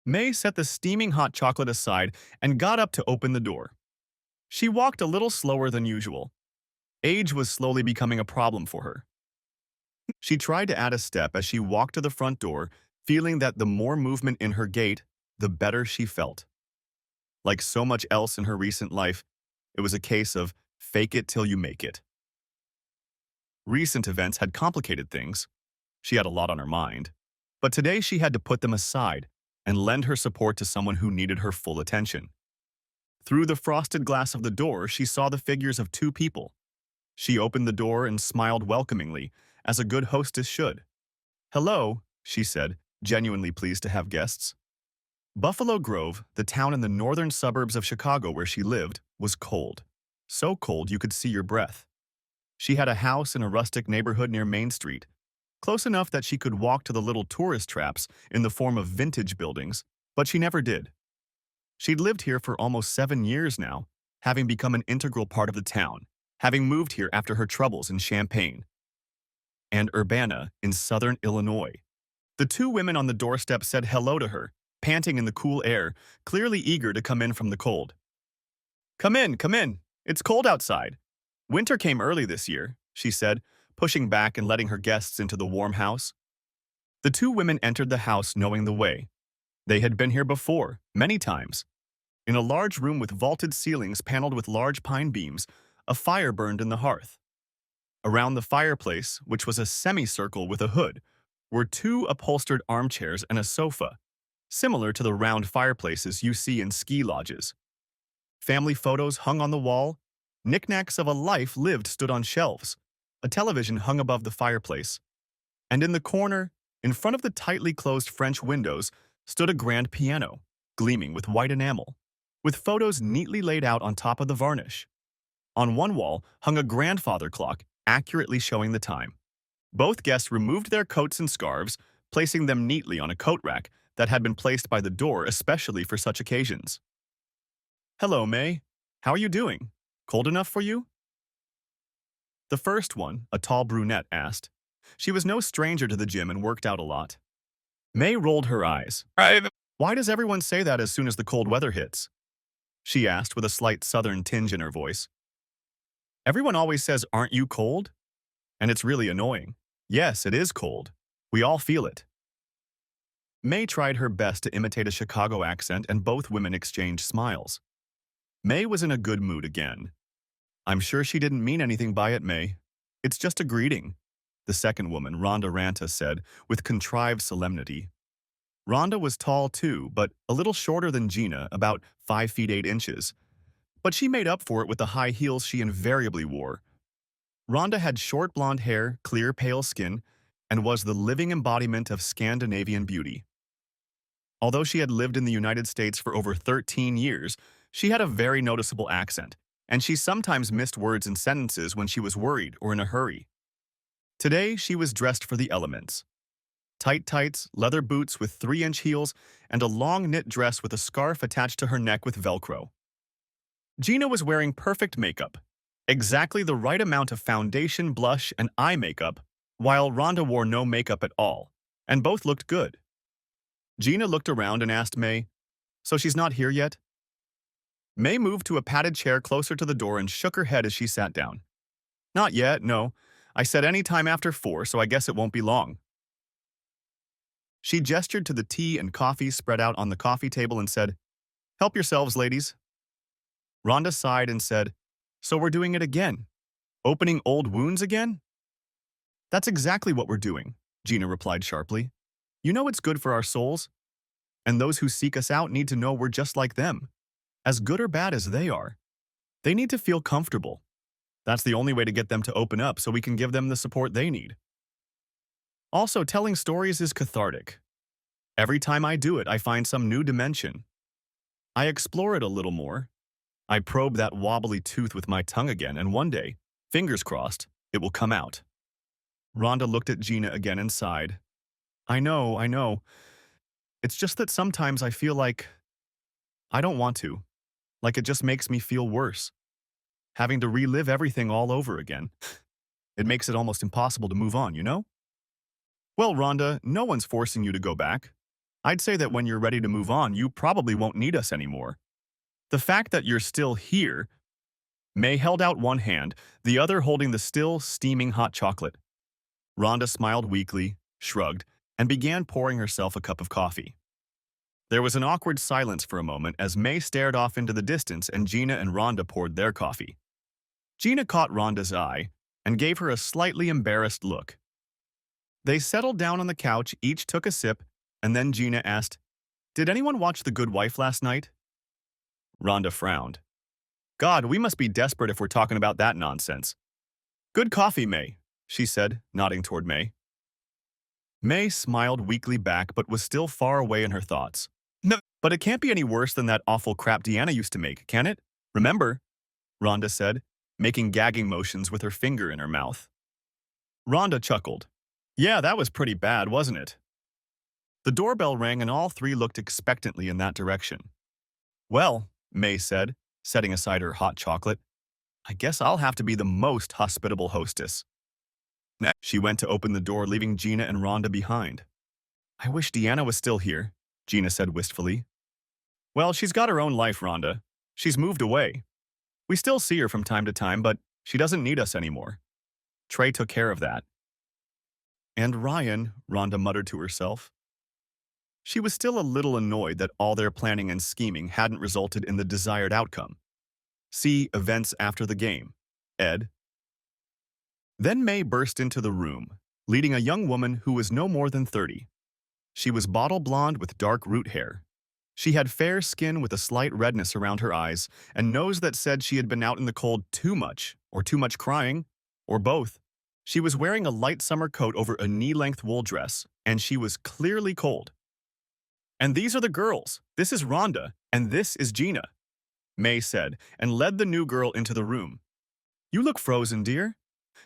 May set the steaming hot chocolate aside and got up to open the door. She walked a little slower than usual. Age was slowly becoming a problem for her. She tried to add a step as she walked to the front door, feeling that the more movement in her gait, the better she felt. Like so much else in her recent life, it was a case of fake it till you make it. Recent events had complicated things. She had a lot on her mind. But today she had to put them aside and lend her support to someone who needed her full attention. Through the frosted glass of the door, she saw the figures of two people. She opened the door and smiled welcomingly, as a good hostess should. "Hello," she said, genuinely pleased to have guests. Buffalo Grove, the town in the northern suburbs of Chicago where she lived, was cold. So cold you could see your breath. She had a house in a rustic neighborhood near Main Street, close enough that she could walk to the little tourist traps in the form of vintage buildings, but she never did. She'd lived here for almost 7 years now, having become an integral part of the town, having moved here after her troubles in Champaign and Urbana in southern Illinois. The two women on the doorstep said hello to her, panting in the cool air, clearly eager to come in from the cold. Come in, come in. It's cold outside. Winter came early this year," she said, pushing back and letting her guests into the warm house. The two women entered the house knowing the way. They had been here before, many times. In a large room with vaulted ceilings paneled with large pine beams, a fire burned in the hearth. Around the fireplace, which was a semicircle with a hood, were two upholstered armchairs and a sofa, similar to the round fireplaces you see in ski lodges. Family photos hung on the wall. Knickknacks of a life lived stood on shelves. A television hung above the fireplace. And in the corner, in front of the tightly closed French windows, stood a grand piano, gleaming with white enamel, with photos neatly laid out on top of the varnish. On one wall hung a grandfather clock, accurately showing the time. Both guests removed their coats and scarves, placing them neatly on a coat rack that had been placed by the door especially for such occasions. "Hello, May. How are you doing? Cold enough for you?" The first one, a tall brunette, asked. She was no stranger to the gym and worked out a lot. May rolled her eyes. "Why does everyone say that as soon as the cold weather hits?" she asked with a slight southern tinge in her voice. "Everyone always says, 'Aren't you cold?' And it's really annoying. Yes, it is cold. We all feel it." May tried her best to imitate a Chicago accent and both women exchanged smiles. May was in a good mood again. "I'm sure she didn't mean anything by it, May. It's just a greeting," the second woman, Rhonda Ranta, said with contrived solemnity. Rhonda was tall too, but a little shorter than Gina, about 5 feet 8 inches. But she made up for it with the high heels she invariably wore. Rhonda had short blonde hair, clear pale skin, and was the living embodiment of Scandinavian beauty. Although she had lived in the United States for over 13 years, she had a very noticeable accent, and she sometimes missed words and sentences when she was worried or in a hurry. Today, she was dressed for the elements. Tight tights, leather boots with 3-inch heels, and a long knit dress with a scarf attached to her neck with Velcro. Gina was wearing perfect makeup, exactly the right amount of foundation, blush, and eye makeup, while Rhonda wore no makeup at all, and both looked good. Gina looked around and asked May, "So she's not here yet?" May moved to a padded chair closer to the door and shook her head as she sat down. "Not yet, no. I said any time after 4, so I guess it won't be long." She gestured to the tea and coffee spread out on the coffee table and said, "Help yourselves, ladies." Rhonda sighed and said, "So we're doing it again? Opening old wounds again?" "That's exactly what we're doing," Gina replied sharply. "You know it's good for our souls. And those who seek us out need to know we're just like them, as good or bad as they are. They need to feel comfortable. That's the only way to get them to open up so we can give them the support they need. Also, telling stories is cathartic. Every time I do it, I find some new dimension. I explore it a little more. I probe that wobbly tooth with my tongue again, and one day, fingers crossed, it will come out." Rhonda looked at Gina again and sighed. I know. It's just that sometimes I feel like I don't want to. Like it just makes me feel worse. Having to relive everything all over again. It makes it almost impossible to move on, you know?" "Well, Rhonda, no one's forcing you to go back. I'd say that when you're ready to move on, you probably won't need us anymore. The fact that you're still here, May held out one hand, the other holding the still steaming hot chocolate. Rhonda smiled weakly, shrugged, and began pouring herself a cup of coffee. There was an awkward silence for a moment as May stared off into the distance and Gina and Rhonda poured their coffee. Gina caught Rhonda's eye and gave her a slightly embarrassed look. They settled down on the couch, each took a sip, and then Gina asked, "Did anyone watch The Good Wife last night?" Rhonda frowned. "God, we must be desperate if we're talking about that nonsense." "Good coffee, May," she said, nodding toward May. May smiled weakly back but was still far away in her thoughts. "No, but it can't be any worse than that awful crap Deanna used to make, can it? Remember?" Rhonda said, making gagging motions with her finger in her mouth. Rhonda chuckled. "Yeah, that was pretty bad, wasn't it?" The doorbell rang and all three looked expectantly in that direction. "Well," May said, setting aside her hot chocolate, "I guess I'll have to be the most hospitable hostess." Next, she went to open the door, leaving Gina and Rhonda behind. "I wish Deanna was still here," Gina said wistfully. "Well, she's got her own life, Rhonda. She's moved away. We still see her from time to time, but she doesn't need us anymore. Trey took care of that." "And Ryan," Rhonda muttered to herself. She was still a little annoyed that all their planning and scheming hadn't resulted in the desired outcome. See events after the game. Ed. Then May burst into the room, leading a young woman who was no more than 30. She was bottle blonde with dark root hair. She had fair skin with a slight redness around her eyes and nose that said she had been out in the cold too much, or too much crying, or both. She was wearing a light summer coat over a knee-length wool dress, and she was clearly cold. "And these are the girls. This is Rhonda, and this is Gina," May said, and led the new girl into the room. "You look frozen, dear.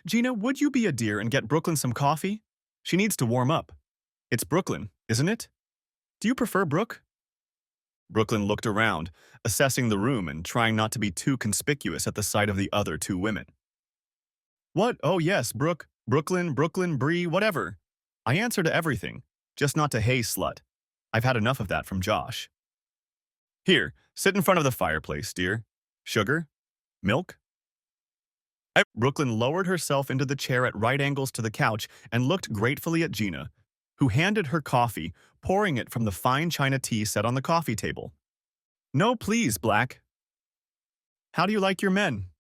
Gina, would you be a dear and get Brooklyn some coffee? She needs to warm up. It's Brooklyn, isn't it? Do you prefer Brooke?" Brooklyn looked around, assessing the room and trying not to be too conspicuous at the sight of the other two women. "What? Oh yes, Brooke, Brooklyn, Bree, whatever. I answer to everything, just not to hey slut. I've had enough of that from Josh. Here, sit in front of the fireplace, dear. Sugar? Milk?" Brooklyn lowered herself into the chair at right angles to the couch and looked gratefully at Gina, who handed her coffee, pouring it from the fine china tea set on the coffee table. "No, please, Black." "How do you like your men?"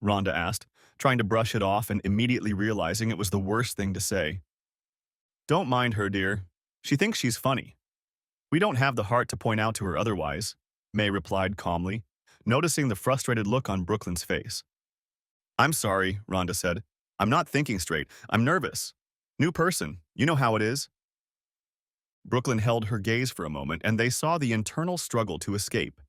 Rhonda asked, trying to brush it off and immediately realizing it was the worst thing to say. "Don't mind her, dear. She thinks she's funny. We don't have the heart to point out to her otherwise," May replied calmly, noticing the frustrated look on Brooklyn's face. "I'm sorry," Rhonda said. "I'm not thinking straight. I'm nervous. New person. You know how it is." Brooklyn held her gaze for a moment, and they saw the internal struggle to escape.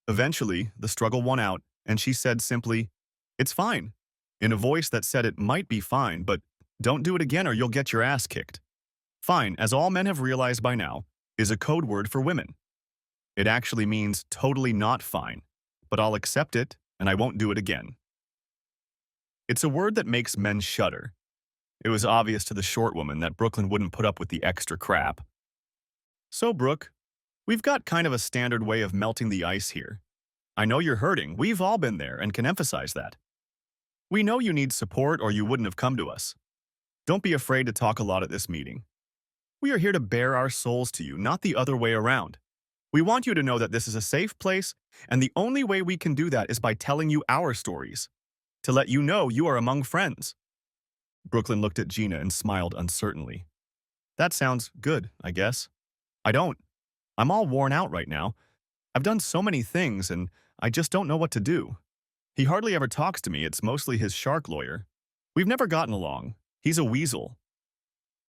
Eventually, the struggle won out, and she said simply, "It's fine," in a voice that said it might be fine, but don't do it again or you'll get your ass kicked. Fine, as all men have realized by now, is a code word for women. It actually means totally not fine, but I'll accept it and I won't do it again. It's a word that makes men shudder. It was obvious to the short woman that Brooklyn wouldn't put up with the extra crap. "So, Brooke, we've got kind of a standard way of melting the ice here. I know you're hurting. We've all been there and can emphasize that. We know you need support or you wouldn't have come to us. Don't be afraid to talk a lot at this meeting. We are here to bare our souls to you, not the other way around. We want you to know that this is a safe place, and the only way we can do that is by telling you our stories, to let you know you are among friends." Brooklyn looked at Gina and smiled uncertainly. "That sounds good, I guess. I don't. I'm all worn out right now. I've done so many things, and I just don't know what to do. He hardly ever talks to me. It's mostly his shark lawyer. We've never gotten along. He's a weasel."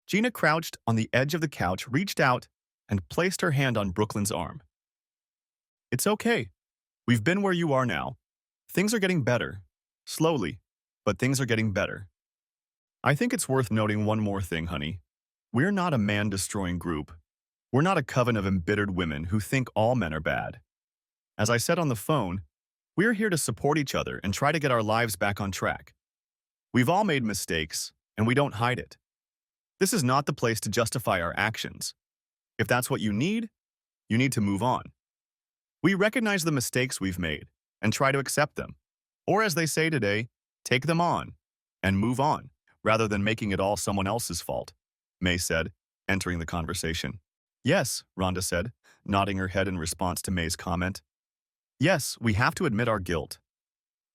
Gina crouched on the edge of the couch, reached out, and placed her hand on Brooklyn's arm. "It's okay. We've been where you are now. Things are getting better. Slowly, but things are getting better. I think it's worth noting one more thing, honey. We're not a man-destroying group. We're not a coven of embittered women who think all men are bad. As I said on the phone, we're here to support each other and try to get our lives back on track. We've all made mistakes, and we don't hide it. This is not the place to justify our actions. If that's what you need to move on. We recognize the mistakes we've made and try to accept them. Or as they say today, take them on and move on, rather than making it all someone else's fault, May said, entering the conversation. Yes, Rhonda said, nodding her head in response to May's comment. Yes, we have to admit our guilt.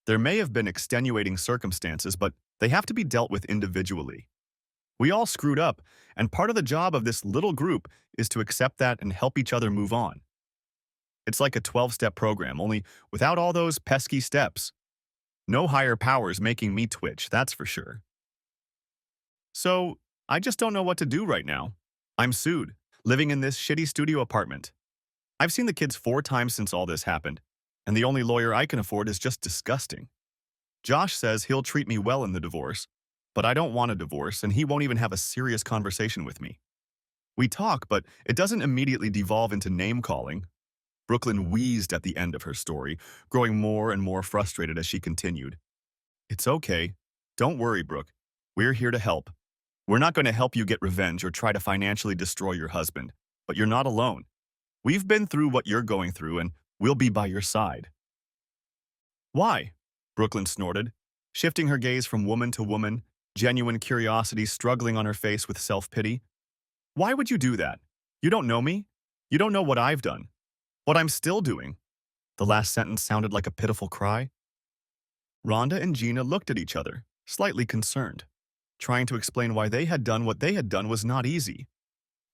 There may have been extenuating circumstances, but they have to be dealt with individually. We all screwed up, and part of the job of this little group is to accept that and help each other move on. It's like a 12-step program, only without all those pesky steps. No higher powers making me twitch, that's for sure. So, I just don't know what to do right now. I'm sued, living in this shitty studio apartment. I've seen the kids 4 times since all this happened, and the only lawyer I can afford is just disgusting. Josh says he'll treat me well in the divorce, but I don't want a divorce, and he won't even have a serious conversation with me. We talk, but it doesn't immediately devolve into name-calling. Brooklyn wheezed at the end of her story, growing more and more frustrated as she continued. It's okay. Don't worry, Brooke. We're here to help. We're not going to help you get revenge or try to financially destroy your husband, but you're not alone. We've been through what you're going through, and we'll be by your side. Why? Brooklyn snorted, shifting her gaze from woman to woman, genuine curiosity struggling on her face with self-pity. Why would you do that? You don't know me. You don't know what I've done. What I'm still doing. The last sentence sounded like a pitiful cry. Rhonda and Gina looked at each other, slightly concerned. Trying to explain why they had done what they had done was not easy.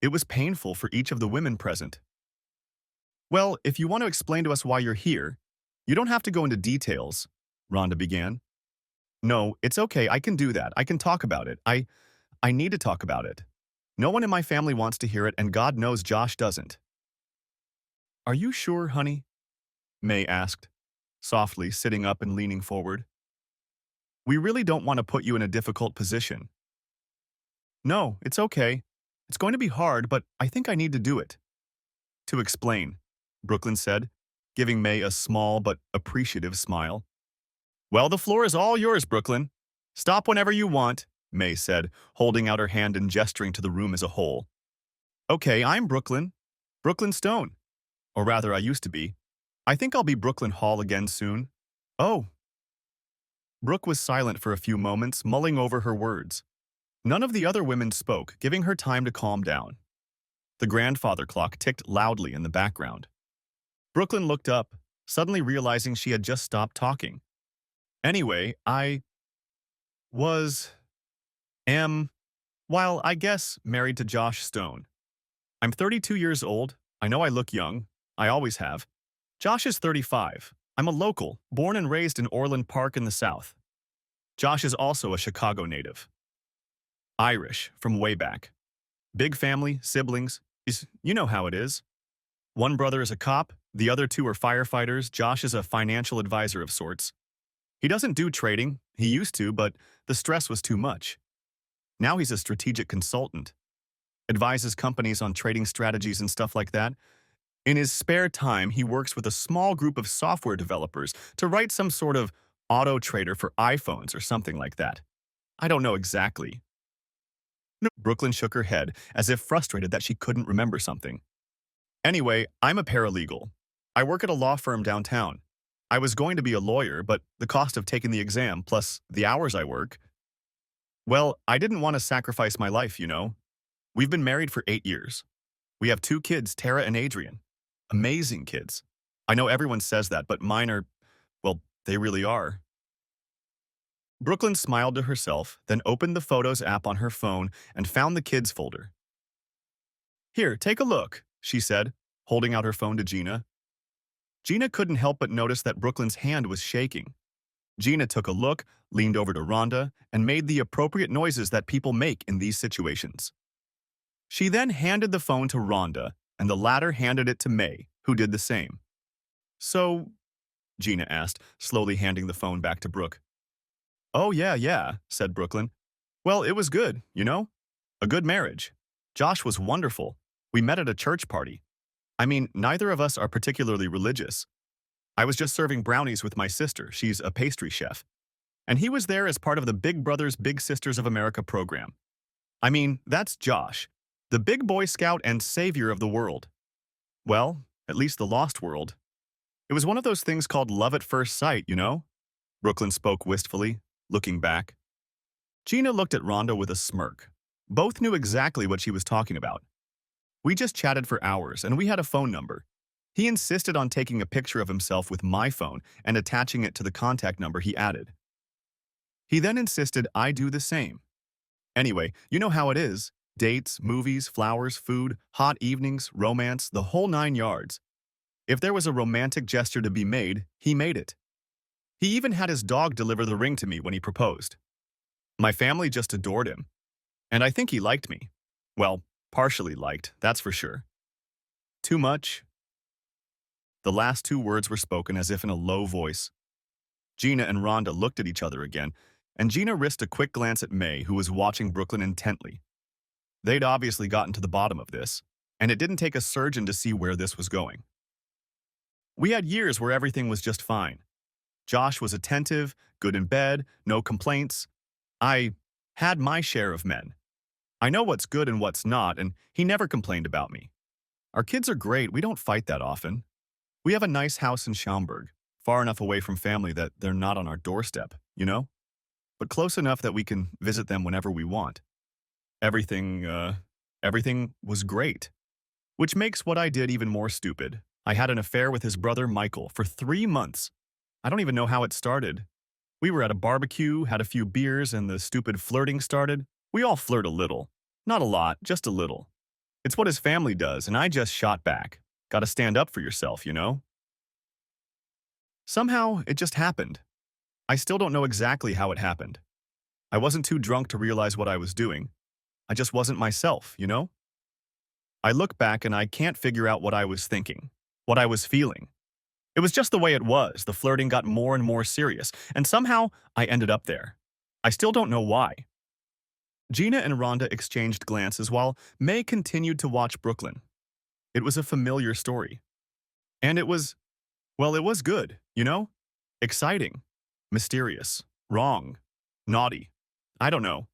It was painful for each of the women present. Well, if you want to explain to us why you're here, you don't have to go into details, Rhonda began. No, it's okay, I can do that. I can talk about it. I need to talk about it. No one in my family wants to hear it, and God knows Josh doesn't. Are you sure, honey? May asked, softly sitting up and leaning forward. We really don't want to put you in a difficult position. No, it's okay. It's going to be hard, but I think I need to do it. To explain, Brooklyn said, giving May a small but appreciative smile. Well, the floor is all yours, Brooklyn. Stop whenever you want, May said, holding out her hand and gesturing to the room as a whole. Okay, I'm Brooklyn. Brooklyn Stone. Or rather, I used to be. I think I'll be Brooklyn Hall again soon. Oh. Brooke was silent for a few moments, mulling over her words. None of the other women spoke, giving her time to calm down. The grandfather clock ticked loudly in the background. Brooklyn looked up, suddenly realizing she had just stopped talking. Anyway, well, I guess, married to Josh Stone. I'm 32 years old. I know I look young. I always have. Josh is 35. I'm a local, born and raised in Orland Park in the South. Josh is also a Chicago native. Irish, from way back. Big family, siblings. You know how it is. One brother is a cop, the other 2 are firefighters. Josh is a financial advisor of sorts. He doesn't do trading. He used to, but the stress was too much. Now he's a strategic consultant. Advises companies on trading strategies and stuff like that. In his spare time, he works with a small group of software developers to write some sort of auto trader for iPhones or something like that. I don't know exactly. Brooklyn shook her head, as if frustrated that she couldn't remember something. Anyway, I'm a paralegal. I work at a law firm downtown. I was going to be a lawyer, but the cost of taking the exam, plus the hours I work, well, I didn't want to sacrifice my life, you know. We've been married for 8 years. We have 2 kids, Tara and Adrian. Amazing kids. I know everyone says that, but mine are, well, they really are. Brooklyn smiled to herself, then opened the Photos app on her phone and found the kids folder. Here, take a look, she said, holding out her phone to Gina. Gina couldn't help but notice that Brooklyn's hand was shaking. Gina took a look, leaned over to Rhonda, and made the appropriate noises that people make in these situations. She then handed the phone to Rhonda, and the latter handed it to May, who did the same. So, Gina asked, slowly handing the phone back to Brooke. Oh, yeah, said Brooklyn. Well, it was good, you know? A good marriage. Josh was wonderful. We met at a church party. I mean, neither of us are particularly religious. I was just serving brownies with my sister. She's a pastry chef. And he was there as part of the Big Brothers Big Sisters of America program. I mean, that's Josh. The big Boy Scout and savior of the world. Well, at least the lost world. It was one of those things called love at first sight, you know? Brooklyn spoke wistfully, looking back. Gina looked at Rhonda with a smirk. Both knew exactly what she was talking about. We just chatted for hours, and we had a phone number. He insisted on taking a picture of himself with my phone and attaching it to the contact number he added. He then insisted I do the same. Anyway, you know how it is. Dates, movies, flowers, food, hot evenings, romance, the whole 9 yards. If there was a romantic gesture to be made, he made it. He even had his dog deliver the ring to me when he proposed. My family just adored him. And I think he liked me. Well, partially liked, that's for sure. Too much? The last two words were spoken as if in a low voice. Gina and Rhonda looked at each other again, and Gina risked a quick glance at May, who was watching Brooklyn intently. They'd obviously gotten to the bottom of this, and it didn't take a surgeon to see where this was going. We had years where everything was just fine. Josh was attentive, good in bed, no complaints. I had my share of men. I know what's good and what's not, and he never complained about me. Our kids are great, we don't fight that often. We have a nice house in Schaumburg, far enough away from family that they're not on our doorstep, you know? But close enough that we can visit them whenever we want. Everything was great. Which makes what I did even more stupid. I had an affair with his brother Michael for 3 months. I don't even know how it started. We were at a barbecue, had a few beers, and the stupid flirting started. We all flirt a little. Not a lot, just a little. It's what his family does, and I just shot back. Gotta stand up for yourself, you know? Somehow, it just happened. I still don't know exactly how it happened. I wasn't too drunk to realize what I was doing. I just wasn't myself, you know? I look back and I can't figure out what I was thinking, what I was feeling. It was just the way it was. The flirting got more and more serious, and somehow I ended up there. I still don't know why. Gina and Rhonda exchanged glances while May continued to watch Brooklyn. It was a familiar story. And it was good, you know? Exciting, mysterious, wrong, naughty. I don't know.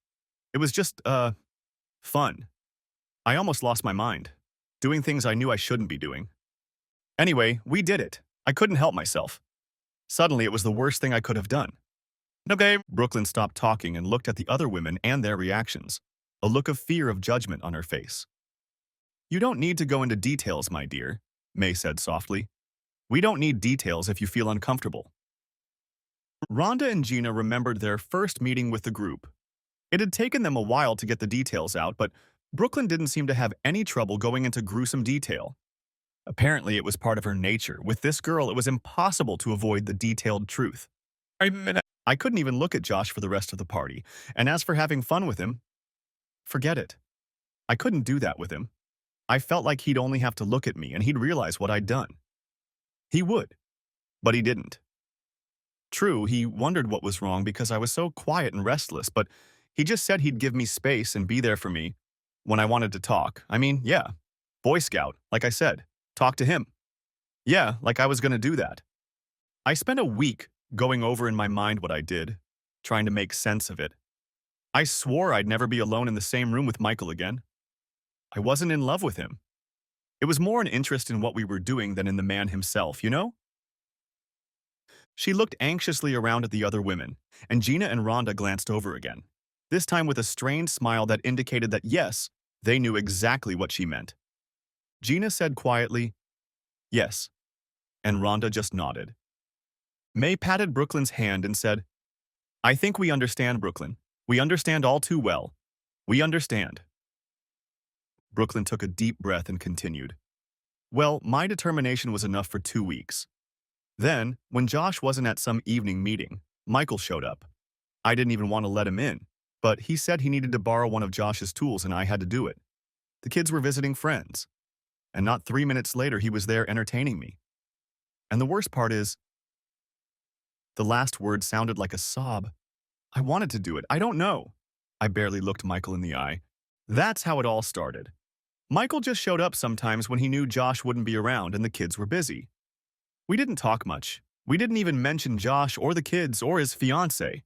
It was just, fun. I almost lost my mind, doing things I knew I shouldn't be doing. Anyway, we did it. I couldn't help myself. Suddenly, it was the worst thing I could have done. Okay. Brooklyn stopped talking and looked at the other women and their reactions, a look of fear of judgment on her face. You don't need to go into details, my dear, May said softly. We don't need details if you feel uncomfortable. Rhonda and Gina remembered their first meeting with the group. It had taken them a while to get the details out, but Brooklyn didn't seem to have any trouble going into gruesome detail. Apparently, it was part of her nature. With this girl, it was impossible to avoid the detailed truth. I couldn't even look at Josh for the rest of the party, and as for having fun with him, forget it. I couldn't do that with him. I felt like he'd only have to look at me and he'd realize what I'd done. He would, but he didn't. True, he wondered what was wrong because I was so quiet and restless, but he just said he'd give me space and be there for me when I wanted to talk. I mean, yeah, Boy Scout, like I said, talk to him. Yeah, like I was going to do that. I spent a week going over in my mind what I did, trying to make sense of it. I swore I'd never be alone in the same room with Michael again. I wasn't in love with him. It was more an interest in what we were doing than in the man himself, you know? She looked anxiously around at the other women, and Gina and Rhonda glanced over again, this time with a strained smile that indicated that yes, they knew exactly what she meant. Gina said quietly, yes, and Rhonda just nodded. May patted Brooklyn's hand and said, I think we understand, Brooklyn. We understand all too well. We understand. Brooklyn took a deep breath and continued. Well, my determination was enough for 2 weeks. Then, when Josh wasn't at some evening meeting, Michael showed up. I didn't even want to let him in, but he said he needed to borrow one of Josh's tools and I had to do it. The kids were visiting friends. And not 3 minutes later, he was there entertaining me. And the worst part is, the last word sounded like a sob. I wanted to do it. I don't know. I barely looked Michael in the eye. That's how it all started. Michael just showed up sometimes when he knew Josh wouldn't be around and the kids were busy. We didn't talk much. We didn't even mention Josh or the kids or his fiancée.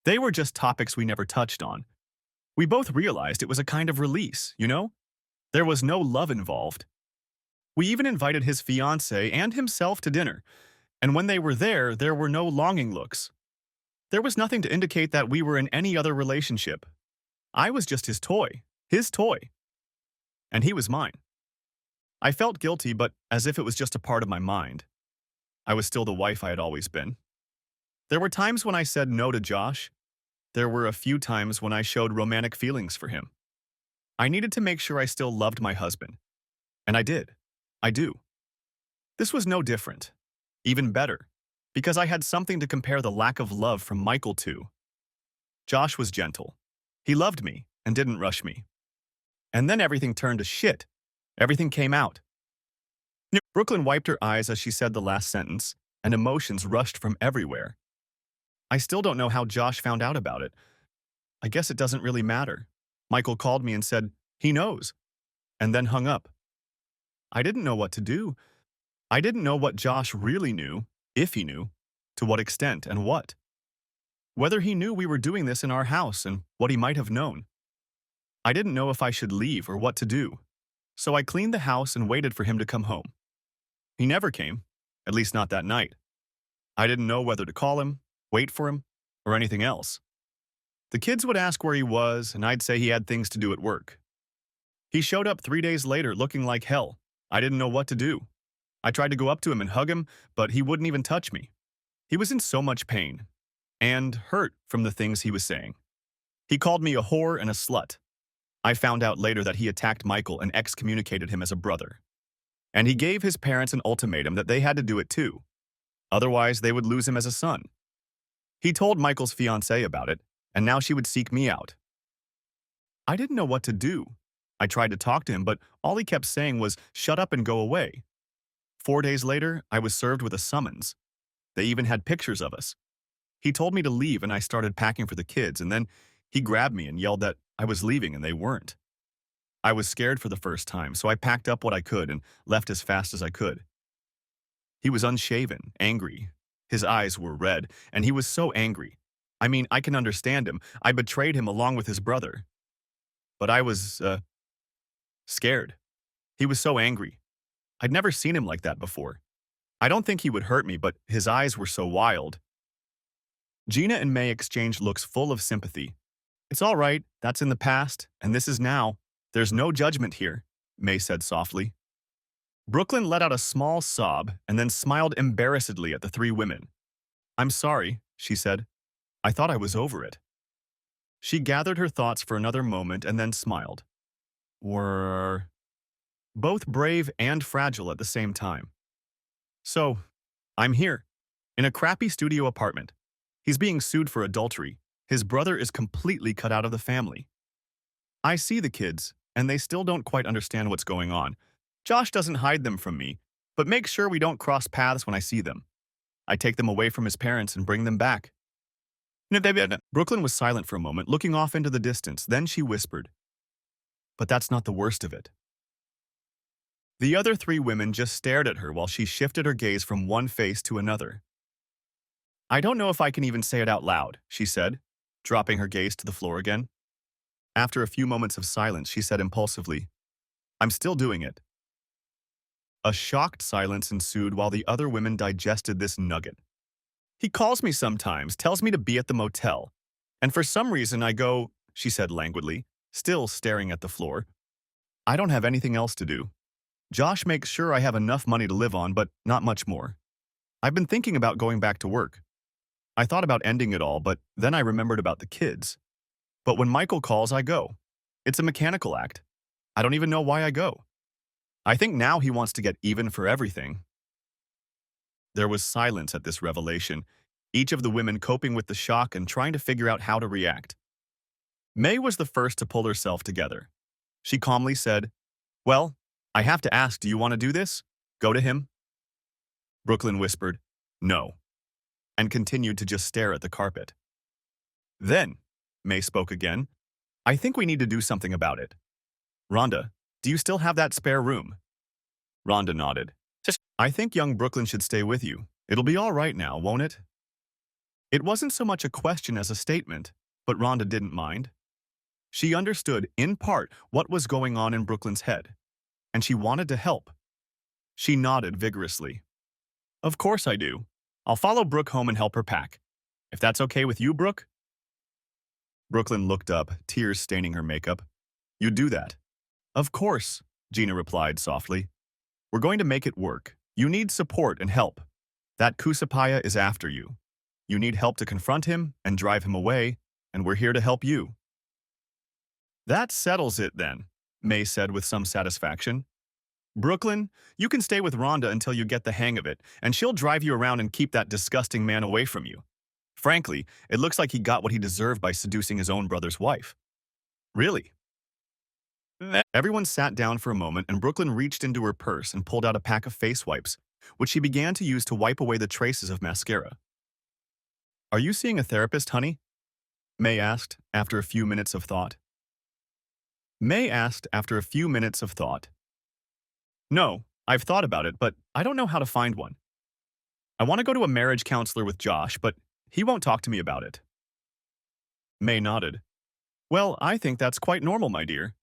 They were just topics we never touched on. We both realized it was a kind of release, you know? There was no love involved. We even invited his fiancée and himself to dinner, and when they were there were no longing looks. There was nothing to indicate that we were in any other relationship. I was just his toy, and he was mine. I felt guilty, but as if it was just a part of my mind. I was still the wife I had always been. There were times when I said no to Josh. There were a few times when I showed romantic feelings for him. I needed to make sure I still loved my husband. And I did. I do. This was no different. Even better. Because I had something to compare the lack of love from Michael to. Josh was gentle. He loved me and didn't rush me. And then everything turned to shit. Everything came out. Brooklyn wiped her eyes as she said the last sentence, and emotions rushed from everywhere. I still don't know how Josh found out about it. I guess it doesn't really matter. Michael called me and said, he knows, and then hung up. I didn't know what to do. I didn't know what Josh really knew, if he knew, to what extent and what. Whether he knew we were doing this in our house and what he might have known. I didn't know if I should leave or what to do, so I cleaned the house and waited for him to come home. He never came, at least not that night. I didn't know whether to call him, wait for him, or anything else. The kids would ask where he was, and I'd say he had things to do at work. He showed up 3 days later looking like hell. I didn't know what to do. I tried to go up to him and hug him, but he wouldn't even touch me. He was in so much pain and hurt from the things he was saying. He called me a whore and a slut. I found out later that he attacked Michael and excommunicated him as a brother. And he gave his parents an ultimatum that they had to do it too. Otherwise, they would lose him as a son. He told Michael's fiancée about it, and now she would seek me out. I didn't know what to do. I tried to talk to him, but all he kept saying was, shut up and go away. 4 days later, I was served with a summons. They even had pictures of us. He told me to leave, and I started packing for the kids, and then he grabbed me and yelled that I was leaving and they weren't. I was scared for the first time, so I packed up what I could and left as fast as I could. He was unshaven, angry. His eyes were red, and he was so angry. I mean, I can understand him. I betrayed him along with his brother. But I was, scared. He was so angry. I'd never seen him like that before. I don't think he would hurt me, but his eyes were so wild. Gina and May exchanged looks full of sympathy. It's all right, that's in the past, and this is now. There's no judgment here, May said softly. Brooklyn let out a small sob and then smiled embarrassedly at the three women. I'm sorry, she said. I thought I was over it. She gathered her thoughts for another moment and then smiled. We're both brave and fragile at the same time. So, I'm here, in a crappy studio apartment. He's being sued for adultery. His brother is completely cut out of the family. I see the kids, and they still don't quite understand what's going on. Josh doesn't hide them from me, but makes sure we don't cross paths when I see them. I take them away from his parents and bring them back. Brooklyn was silent for a moment, looking off into the distance. Then she whispered, but that's not the worst of it. The other three women just stared at her while she shifted her gaze from one face to another. I don't know if I can even say it out loud, she said, dropping her gaze to the floor again. After a few moments of silence, she said impulsively, I'm still doing it. A shocked silence ensued while the other women digested this nugget. He calls me sometimes, tells me to be at the motel. And for some reason I go, she said languidly, still staring at the floor. I don't have anything else to do. Josh makes sure I have enough money to live on, but not much more. I've been thinking about going back to work. I thought about ending it all, but then I remembered about the kids. But when Michael calls, I go. It's a mechanical act. I don't even know why I go. I think now he wants to get even for everything. There was silence at this revelation, each of the women coping with the shock and trying to figure out how to react. May was the first to pull herself together. She calmly said, well, I have to ask, do you want to do this? Go to him? Brooklyn whispered, no, and continued to just stare at the carpet. Then, May spoke again, I think we need to do something about it. Rhonda, do you still have that spare room? Rhonda nodded. I think young Brooklyn should stay with you. It'll be all right now, won't it? It wasn't so much a question as a statement, but Rhonda didn't mind. She understood, in part, what was going on in Brooklyn's head, and she wanted to help. She nodded vigorously. Of course I do. I'll follow Brooke home and help her pack. If that's okay with you, Brooke? Brooklyn looked up, tears staining her makeup. You'd do that? Of course, Gina replied softly. We're going to make it work. You need support and help. That Kusapaya is after you. You need help to confront him and drive him away, and we're here to help you. That settles it then, May said with some satisfaction. Brooklyn, you can stay with Rhonda until you get the hang of it, and she'll drive you around and keep that disgusting man away from you. Frankly, it looks like he got what he deserved by seducing his own brother's wife. Really? Everyone sat down for a moment, and Brooklyn reached into her purse and pulled out a pack of face wipes, which she began to use to wipe away the traces of mascara. Are you seeing a therapist, honey? May asked after a few minutes of thought. No, I've thought about it, but I don't know how to find one. I want to go to a marriage counselor with Josh, but he won't talk to me about it. May nodded. Well, I think that's quite normal, my dear.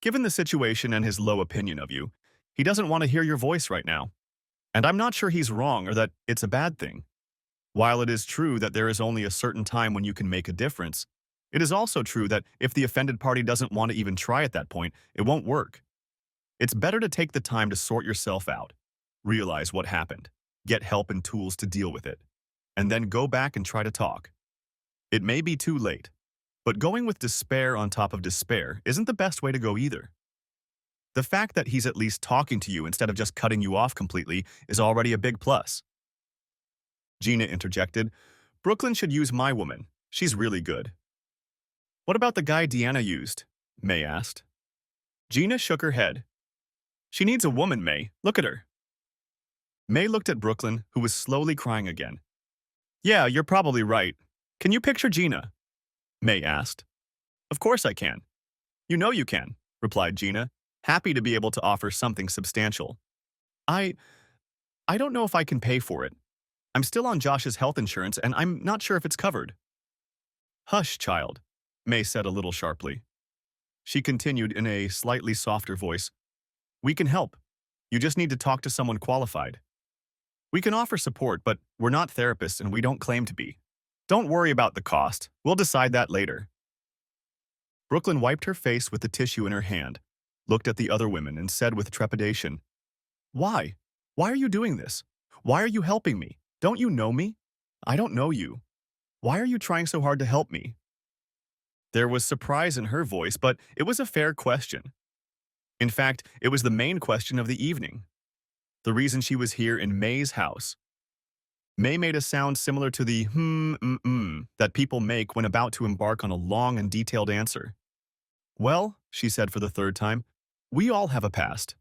Given the situation and his low opinion of you, he doesn't want to hear your voice right now. And I'm not sure he's wrong or that it's a bad thing. While it is true that there is only a certain time when you can make a difference, it is also true that if the offended party doesn't want to even try at that point, it won't work. It's better to take the time to sort yourself out, realize what happened, get help and tools to deal with it, and then go back and try to talk. It may be too late, but going with despair on top of despair isn't the best way to go either. The fact that he's at least talking to you instead of just cutting you off completely is already a big plus. Gina interjected, Brooklyn should use my woman. She's really good. What about the guy Deanna used? May asked. Gina shook her head. She needs a woman, May. Look at her. May looked at Brooklyn, who was slowly crying again. Yeah, you're probably right. Can you picture Gina? May asked. Of course I can. You know you can, replied Gina, happy to be able to offer something substantial. I don't know if I can pay for it. I'm still on Josh's health insurance, and I'm not sure if it's covered. Hush, child, May said a little sharply. She continued in a slightly softer voice. We can help. You just need to talk to someone qualified. We can offer support, but we're not therapists and we don't claim to be. Don't worry about the cost. We'll decide that later. Brooklyn wiped her face with the tissue in her hand, looked at the other women, and said with trepidation, Why? Why are you doing this? Why are you helping me? Don't you know me? I don't know you. Why are you trying so hard to help me? There was surprise in her voice, but it was a fair question. In fact, it was the main question of the evening. The reason she was here in May's house. May made a sound similar to the that people make when about to embark on a long and detailed answer. Well, she said for the third time, we all have a past.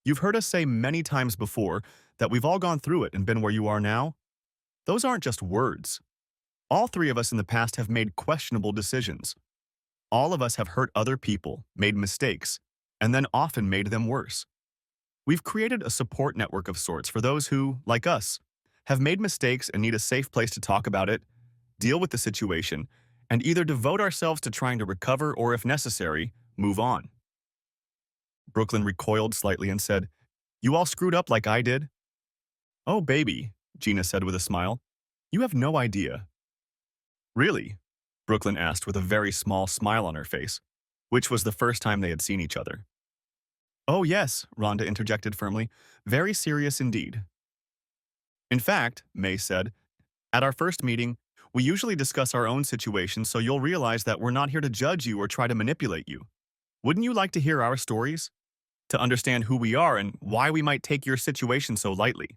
You've heard us say many times before that we've all gone through it and been where you are now. Those aren't just words. All three of us in the past have made questionable decisions. All of us have hurt other people, made mistakes, and then often made them worse. We've created a support network of sorts for those who, like us, have made mistakes and need a safe place to talk about it, deal with the situation, and either devote ourselves to trying to recover or, if necessary, move on. Brooklyn recoiled slightly and said, You all screwed up like I did? Oh, baby, Gina said with a smile. You have no idea. Really? Brooklyn asked with a very small smile on her face, which was the first time they had seen each other. Oh, yes, Rhonda interjected firmly. Very serious indeed. In fact, May said, at our first meeting, we usually discuss our own situation so you'll realize that we're not here to judge you or try to manipulate you. Wouldn't you like to hear our stories? To understand who we are and why we might take your situation so lightly?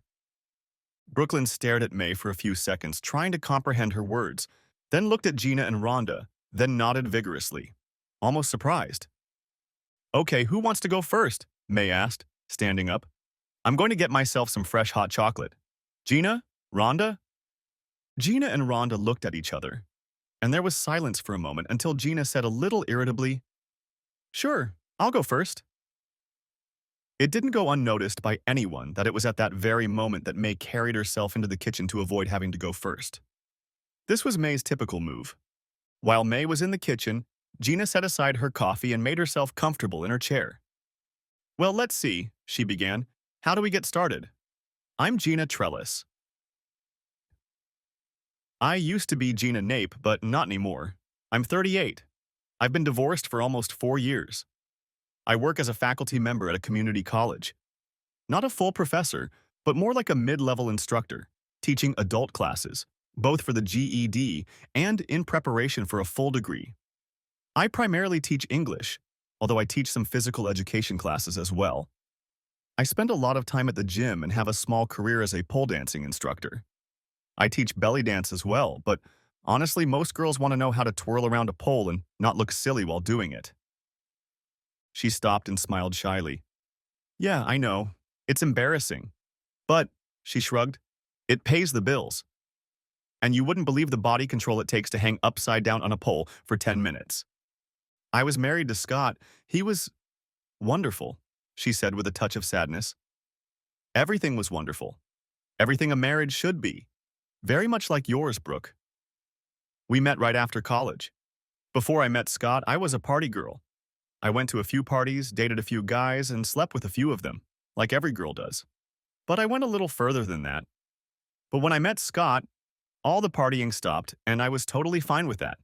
Brooklyn stared at May for a few seconds, trying to comprehend her words, then looked at Gina and Rhonda, then nodded vigorously, almost surprised. Okay, who wants to go first? May asked, standing up. I'm going to get myself some fresh hot chocolate. Gina? Rhonda? Gina and Rhonda looked at each other, and there was silence for a moment until Gina said a little irritably, Sure, I'll go first. It didn't go unnoticed by anyone that it was at that very moment that May carried herself into the kitchen to avoid having to go first. This was May's typical move. While May was in the kitchen, Gina set aside her coffee and made herself comfortable in her chair. Well, let's see, she began. How do we get started? I'm Gina Trellis. I used to be Gina Nape, but not anymore. I'm 38. I've been divorced for almost 4 years. I work as a faculty member at a community college. Not a full professor, but more like a mid-level instructor, teaching adult classes, both for the GED and in preparation for a full degree. I primarily teach English, although I teach some physical education classes as well. I spend a lot of time at the gym and have a small career as a pole dancing instructor. I teach belly dance as well, but honestly, most girls want to know how to twirl around a pole and not look silly while doing it. She stopped and smiled shyly. Yeah, I know. It's embarrassing. But, she shrugged, it pays the bills. And you wouldn't believe the body control it takes to hang upside down on a pole for 10 minutes. I was married to Scott. He was wonderful, she said with a touch of sadness. Everything was wonderful. Everything a marriage should be. Very much like yours, Brooke. We met right after college. Before I met Scott, I was a party girl. I went to a few parties, dated a few guys, and slept with a few of them, like every girl does. But I went a little further than that. But when I met Scott, all the partying stopped, and I was totally fine with that.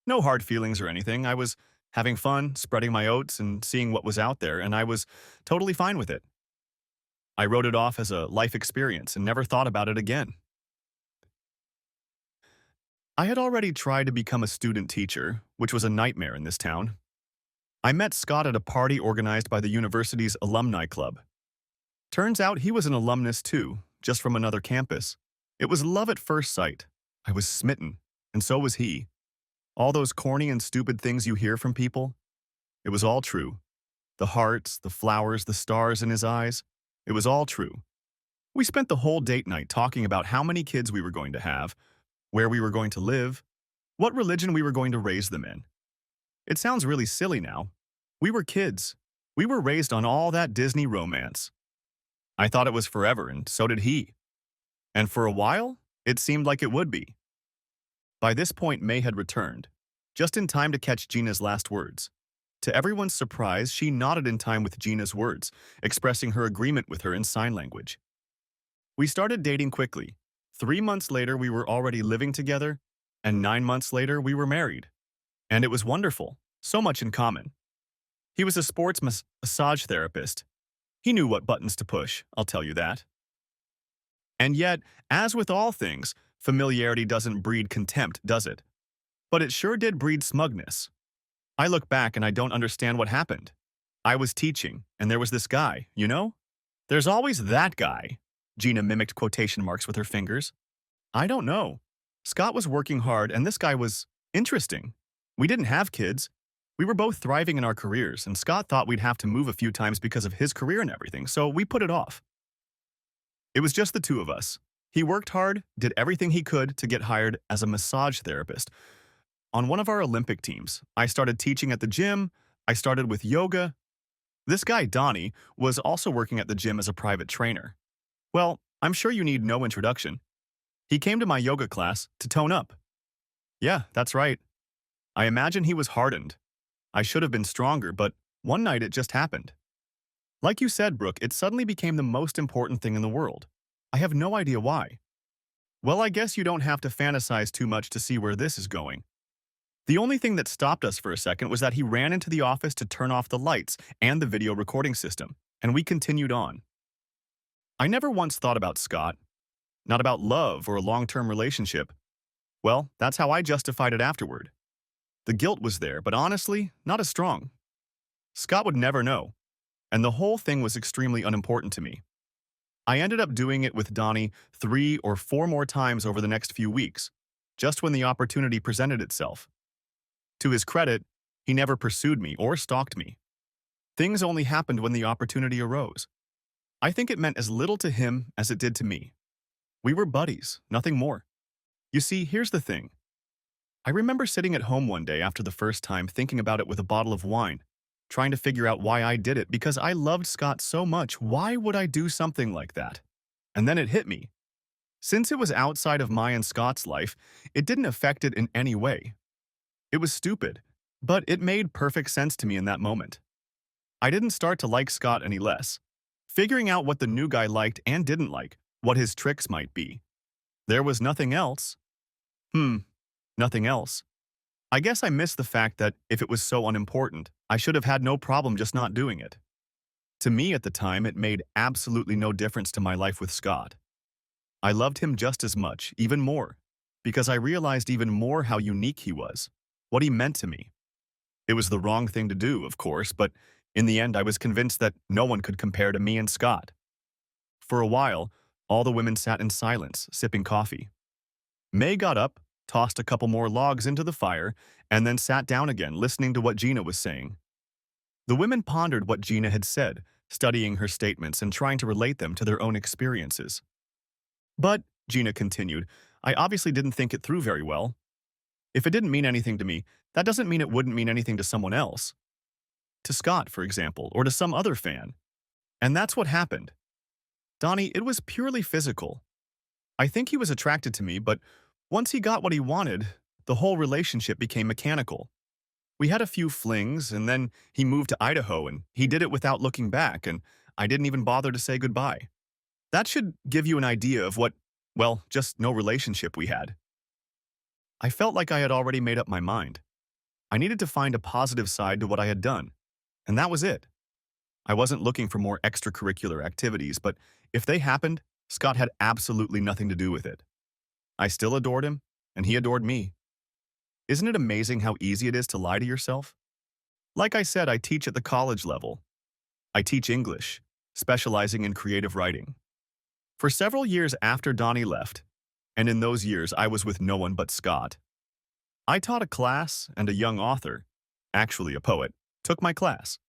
No hard feelings or anything. I was having fun, spreading my oats, and seeing what was out there, and I was totally fine with it. I wrote it off as a life experience and never thought about it again. I had already tried to become a student teacher, which was a nightmare in this town. I met Scott at a party organized by the university's alumni club. Turns out he was an alumnus too, just from another campus. It was love at first sight. I was smitten, and so was he. All those corny and stupid things you hear from people, it was all true. The hearts, the flowers, the stars in his eyes, it was all true. We spent the whole date night talking about how many kids we were going to have, where we were going to live, what religion we were going to raise them in. It sounds really silly now. We were kids. We were raised on all that Disney romance. I thought it was forever, and so did he. And for a while, it seemed like it would be. By this point, May had returned, just in time to catch Gina's last words. To everyone's surprise, she nodded in time with Gina's words, expressing her agreement with her in sign language. We started dating quickly. 3 months later, we were already living together, and 9 months later, we were married. And it was wonderful, so much in common. He was a sports massage therapist. He knew what buttons to push, I'll tell you that. And yet, as with all things, familiarity doesn't breed contempt, does it? But it sure did breed smugness. I look back and I don't understand what happened. I was teaching, and there was this guy, you know? There's always that guy. Gina mimicked quotation marks with her fingers. I don't know. Scott was working hard, and this guy was interesting. We didn't have kids. We were both thriving in our careers, and Scott thought we'd have to move a few times because of his career and everything, so we put it off. It was just the two of us. He worked hard, did everything he could to get hired as a massage therapist. On one of our Olympic teams, I started teaching at the gym, I started with yoga. This guy, Donnie, was also working at the gym as a private trainer. Well, I'm sure you need no introduction. He came to my yoga class to tone up. Yeah, that's right. I imagine he was hardened. I should have been stronger, but one night it just happened. Like you said, Brooke, it suddenly became the most important thing in the world. I have no idea why. Well, I guess you don't have to fantasize too much to see where this is going. The only thing that stopped us for a second was that he ran into the office to turn off the lights and the video recording system, and we continued on. I never once thought about Scott, not about love or a long-term relationship. Well, that's how I justified it afterward. The guilt was there, but honestly, not as strong. Scott would never know, and the whole thing was extremely unimportant to me. I ended up doing it with Donnie 3 or 4 more times over the next few weeks, just when the opportunity presented itself. To his credit, he never pursued me or stalked me. Things only happened when the opportunity arose. I think it meant as little to him as it did to me. We were buddies, nothing more. You see, here's the thing. I remember sitting at home one day after the first time thinking about it with a bottle of wine, trying to figure out why I did it because I loved Scott so much. Why would I do something like that? And then it hit me. Since it was outside of my and Scott's life, it didn't affect it in any way. It was stupid, But it made perfect sense to me in that moment. I didn't start to like Scott any less. Figuring out what the new guy liked and didn't like, what his tricks might be. There was nothing else. Hmm, nothing else. I guess I missed the fact that if it was so unimportant, I should have had no problem just not doing it. To me at the time, it made absolutely no difference to my life with Scott. I loved him just as much, even more, because I realized even more how unique he was, what he meant to me. It was the wrong thing to do, of course, but in the end I was convinced that no one could compare to me and Scott. For a while, all the women sat in silence, sipping coffee. May got up, tossed a couple more logs into the fire, and then sat down again, listening to what Gina was saying. The women pondered what Gina had said, studying her statements and trying to relate them to their own experiences. But, Gina continued, I obviously didn't think it through very well. If it didn't mean anything to me, that doesn't mean it wouldn't mean anything to someone else. To Scott, for example, or to some other fan. And that's what happened. Donnie, it was purely physical. I think he was attracted to me, but once he got what he wanted, the whole relationship became mechanical. We had a few flings, and then he moved to Idaho, and he did it without looking back, and I didn't even bother to say goodbye. That should give you an idea of what, well, just no relationship we had. I felt like I had already made up my mind. I needed to find a positive side to what I had done, and that was it. I wasn't looking for more extracurricular activities, but if they happened, Scott had absolutely nothing to do with it. I still adored him, and he adored me. Isn't it amazing how easy it is to lie to yourself? Like I said, I teach at the college level. I teach English, specializing in creative writing. For several years after Donnie left, and in those years I was with no one but Scott, I taught a class and a young author, actually a poet, took my class.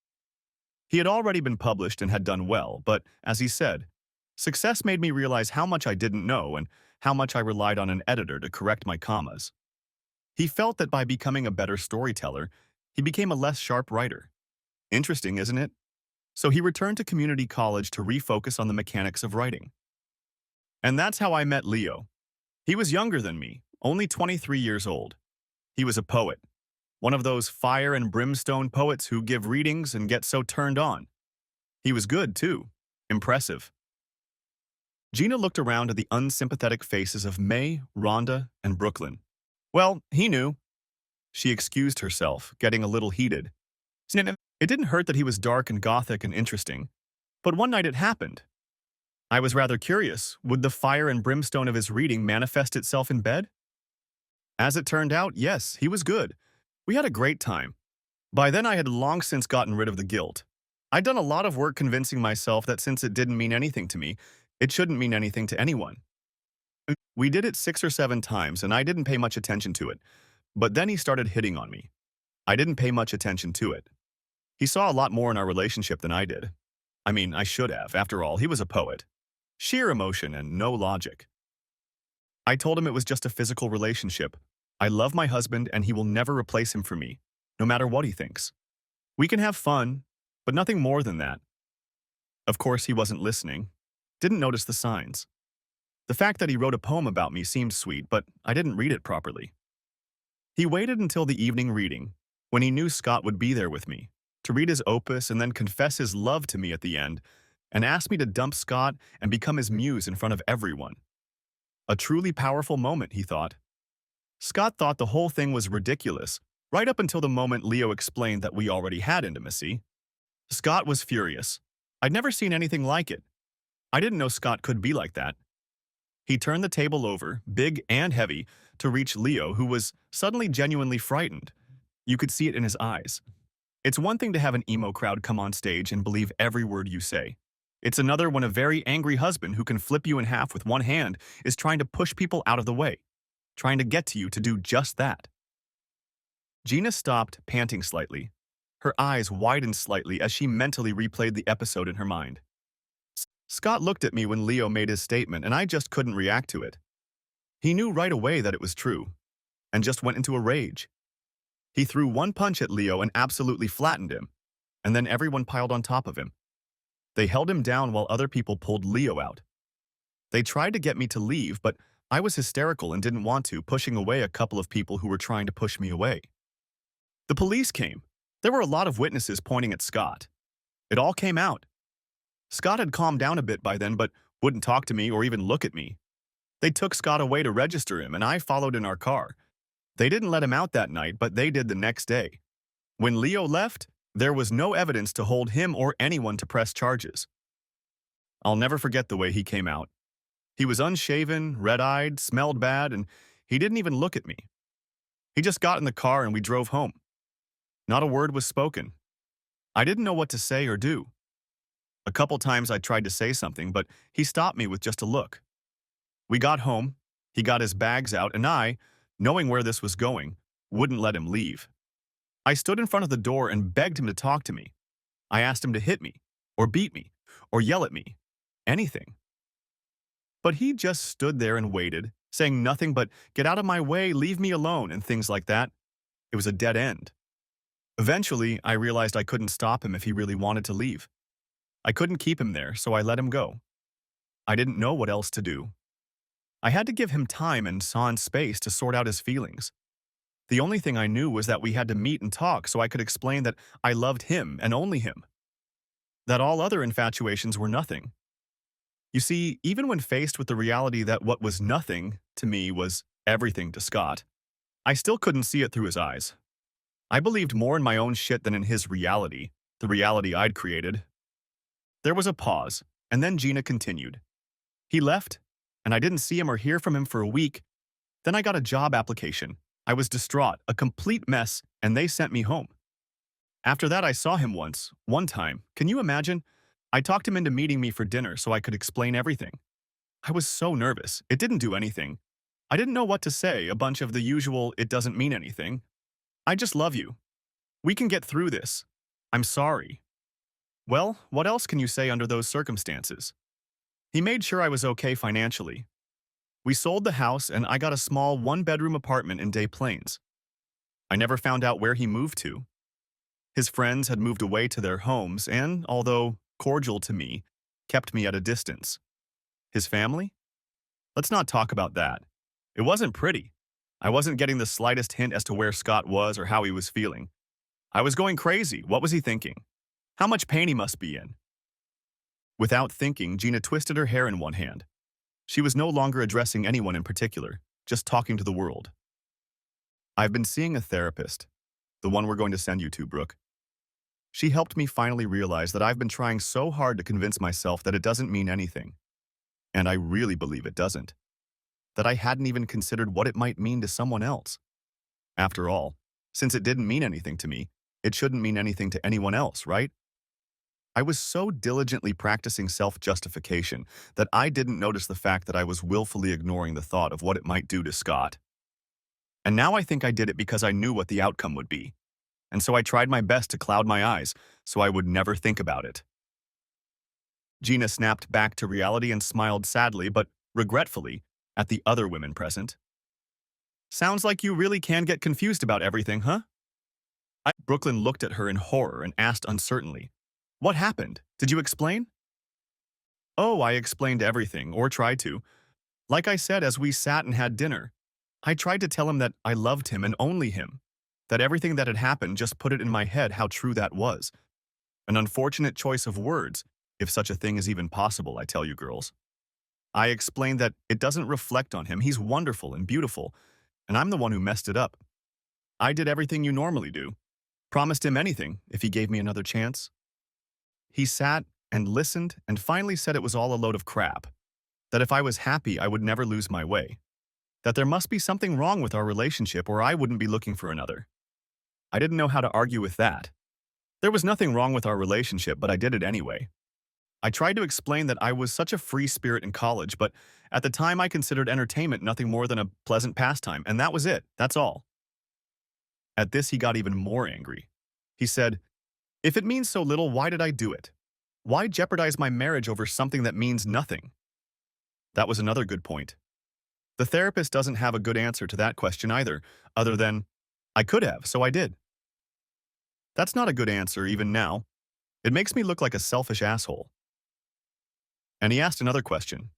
He had already been published and had done well, but, as he said, success made me realize how much I didn't know and how much I relied on an editor to correct my commas. He felt that by becoming a better storyteller, he became a less sharp writer. Interesting, isn't it? So he returned to community college to refocus on the mechanics of writing. And that's how I met Leo. He was younger than me, only 23 years old. He was a poet, one of those fire and brimstone poets who give readings and get so turned on. He was good, too. Impressive. Gina looked around at the unsympathetic faces of May, Rhonda, and Brooklyn. Well, he knew. She excused herself, getting a little heated. It didn't hurt that he was dark and gothic and interesting, but one night it happened. I was rather curious, would the fire and brimstone of his reading manifest itself in bed? As it turned out, yes, he was good. We had a great time. By then I had long since gotten rid of the guilt. I'd done a lot of work convincing myself that since it didn't mean anything to me, it shouldn't mean anything to anyone. We did it 6 or 7 times, and I didn't pay much attention to it. But then he started hitting on me. I didn't pay much attention to it. He saw a lot more in our relationship than I did. I mean, I should have. After all, he was a poet. Sheer emotion and no logic. I told him it was just a physical relationship. I love my husband, and he will never replace him for me, no matter what he thinks. We can have fun, but nothing more than that. Of course, he wasn't listening. Didn't notice the signs. The fact that he wrote a poem about me seemed sweet, but I didn't read it properly. He waited until the evening reading, when he knew Scott would be there with me, to read his opus and then confess his love to me at the end, and asked me to dump Scott and become his muse in front of everyone. A truly powerful moment, he thought. Scott thought the whole thing was ridiculous, right up until the moment Leo explained that we already had intimacy. Scott was furious. I'd never seen anything like it. I didn't know Scott could be like that. He turned the table over, big and heavy, to reach Leo, who was suddenly genuinely frightened. You could see it in his eyes. It's one thing to have an emo crowd come on stage and believe every word you say. It's another when a very angry husband who can flip you in half with one hand is trying to push people out of the way, trying to get to you to do just that. Gina stopped, panting slightly. Her eyes widened slightly as she mentally replayed the episode in her mind. Scott looked at me when Leo made his statement, and I just couldn't react to it. He knew right away that it was true, and just went into a rage. He threw one punch at Leo and absolutely flattened him, and then everyone piled on top of him. They held him down while other people pulled Leo out. They tried to get me to leave, but I was hysterical and didn't want to, pushing away a couple of people who were trying to push me away. The police came. There were a lot of witnesses pointing at Scott. It all came out. Scott had calmed down a bit by then, but wouldn't talk to me or even look at me. They took Scott away to register him, and I followed in our car. They didn't let him out that night, but they did the next day. When Leo left, there was no evidence to hold him or anyone to press charges. I'll never forget the way he came out. He was unshaven, red-eyed, smelled bad, and he didn't even look at me. He just got in the car and we drove home. Not a word was spoken. I didn't know what to say or do. A couple times I tried to say something, but he stopped me with just a look. We got home, he got his bags out, and I, knowing where this was going, wouldn't let him leave. I stood in front of the door and begged him to talk to me. I asked him to hit me, or beat me, or yell at me. Anything. But he just stood there and waited, saying nothing but, "Get out of my way, leave me alone," and things like that. It was a dead end. Eventually, I realized I couldn't stop him if he really wanted to leave. I couldn't keep him there, so I let him go. I didn't know what else to do. I had to give him time and saw space to sort out his feelings. The only thing I knew was that we had to meet and talk so I could explain that I loved him and only him. That all other infatuations were nothing. You see, even when faced with the reality that what was nothing to me was everything to Scott, I still couldn't see it through his eyes. I believed more in my own shit than in his reality, the reality I'd created. There was a pause, and then Gina continued. He left, and I didn't see him or hear from him for a week. Then I got a job application. I was distraught, a complete mess, and they sent me home. After that, I saw him one time. Can you imagine? I talked him into meeting me for dinner so I could explain everything. I was so nervous. It didn't do anything. I didn't know what to say, a bunch of the usual, "it doesn't mean anything." "I just love you. We can get through this. I'm sorry." Well, what else can you say under those circumstances? He made sure I was okay financially. We sold the house and I got a small one-bedroom apartment in Des Plaines. I never found out where he moved to. His friends had moved away to their homes and, although cordial to me, kept me at a distance. His family? Let's not talk about that. It wasn't pretty. I wasn't getting the slightest hint as to where Scott was or how he was feeling. I was going crazy. What was he thinking? How much pain he must be in. Without thinking, Gina twisted her hair in one hand. She was no longer addressing anyone in particular, just talking to the world. "I've been seeing a therapist, the one we're going to send you to, Brooke. She helped me finally realize that I've been trying so hard to convince myself that it doesn't mean anything. And I really believe it doesn't. That I hadn't even considered what it might mean to someone else. After all, since it didn't mean anything to me, it shouldn't mean anything to anyone else, right? I was so diligently practicing self-justification that I didn't notice the fact that I was willfully ignoring the thought of what it might do to Scott. And now I think I did it because I knew what the outcome would be. And so I tried my best to cloud my eyes so I would never think about it." Gina snapped back to reality and smiled sadly, but regretfully, at the other women present. "Sounds like you really can get confused about everything, huh?" Brooklyn looked at her in horror and asked uncertainly, "What happened? Did you explain?" "Oh, I explained everything, or tried to. Like I said as we sat and had dinner, I tried to tell him that I loved him and only him, that everything that had happened just put it in my head how true that was. An unfortunate choice of words, if such a thing is even possible, I tell you girls. I explained that it doesn't reflect on him, he's wonderful and beautiful, and I'm the one who messed it up. I did everything you normally do, promised him anything if he gave me another chance. He sat and listened and finally said it was all a load of crap, that if I was happy I would never lose my way, that there must be something wrong with our relationship or I wouldn't be looking for another. I didn't know how to argue with that. There was nothing wrong with our relationship, but I did it anyway. I tried to explain that I was such a free spirit in college, but at the time I considered entertainment nothing more than a pleasant pastime, and that was it, that's all." At this he got even more angry. He said, "If it means so little, why did I do it? Why jeopardize my marriage over something that means nothing?" That was another good point. The therapist doesn't have a good answer to that question either, other than, "I could have, so I did." That's not a good answer even now. It makes me look like a selfish asshole. And he asked another question.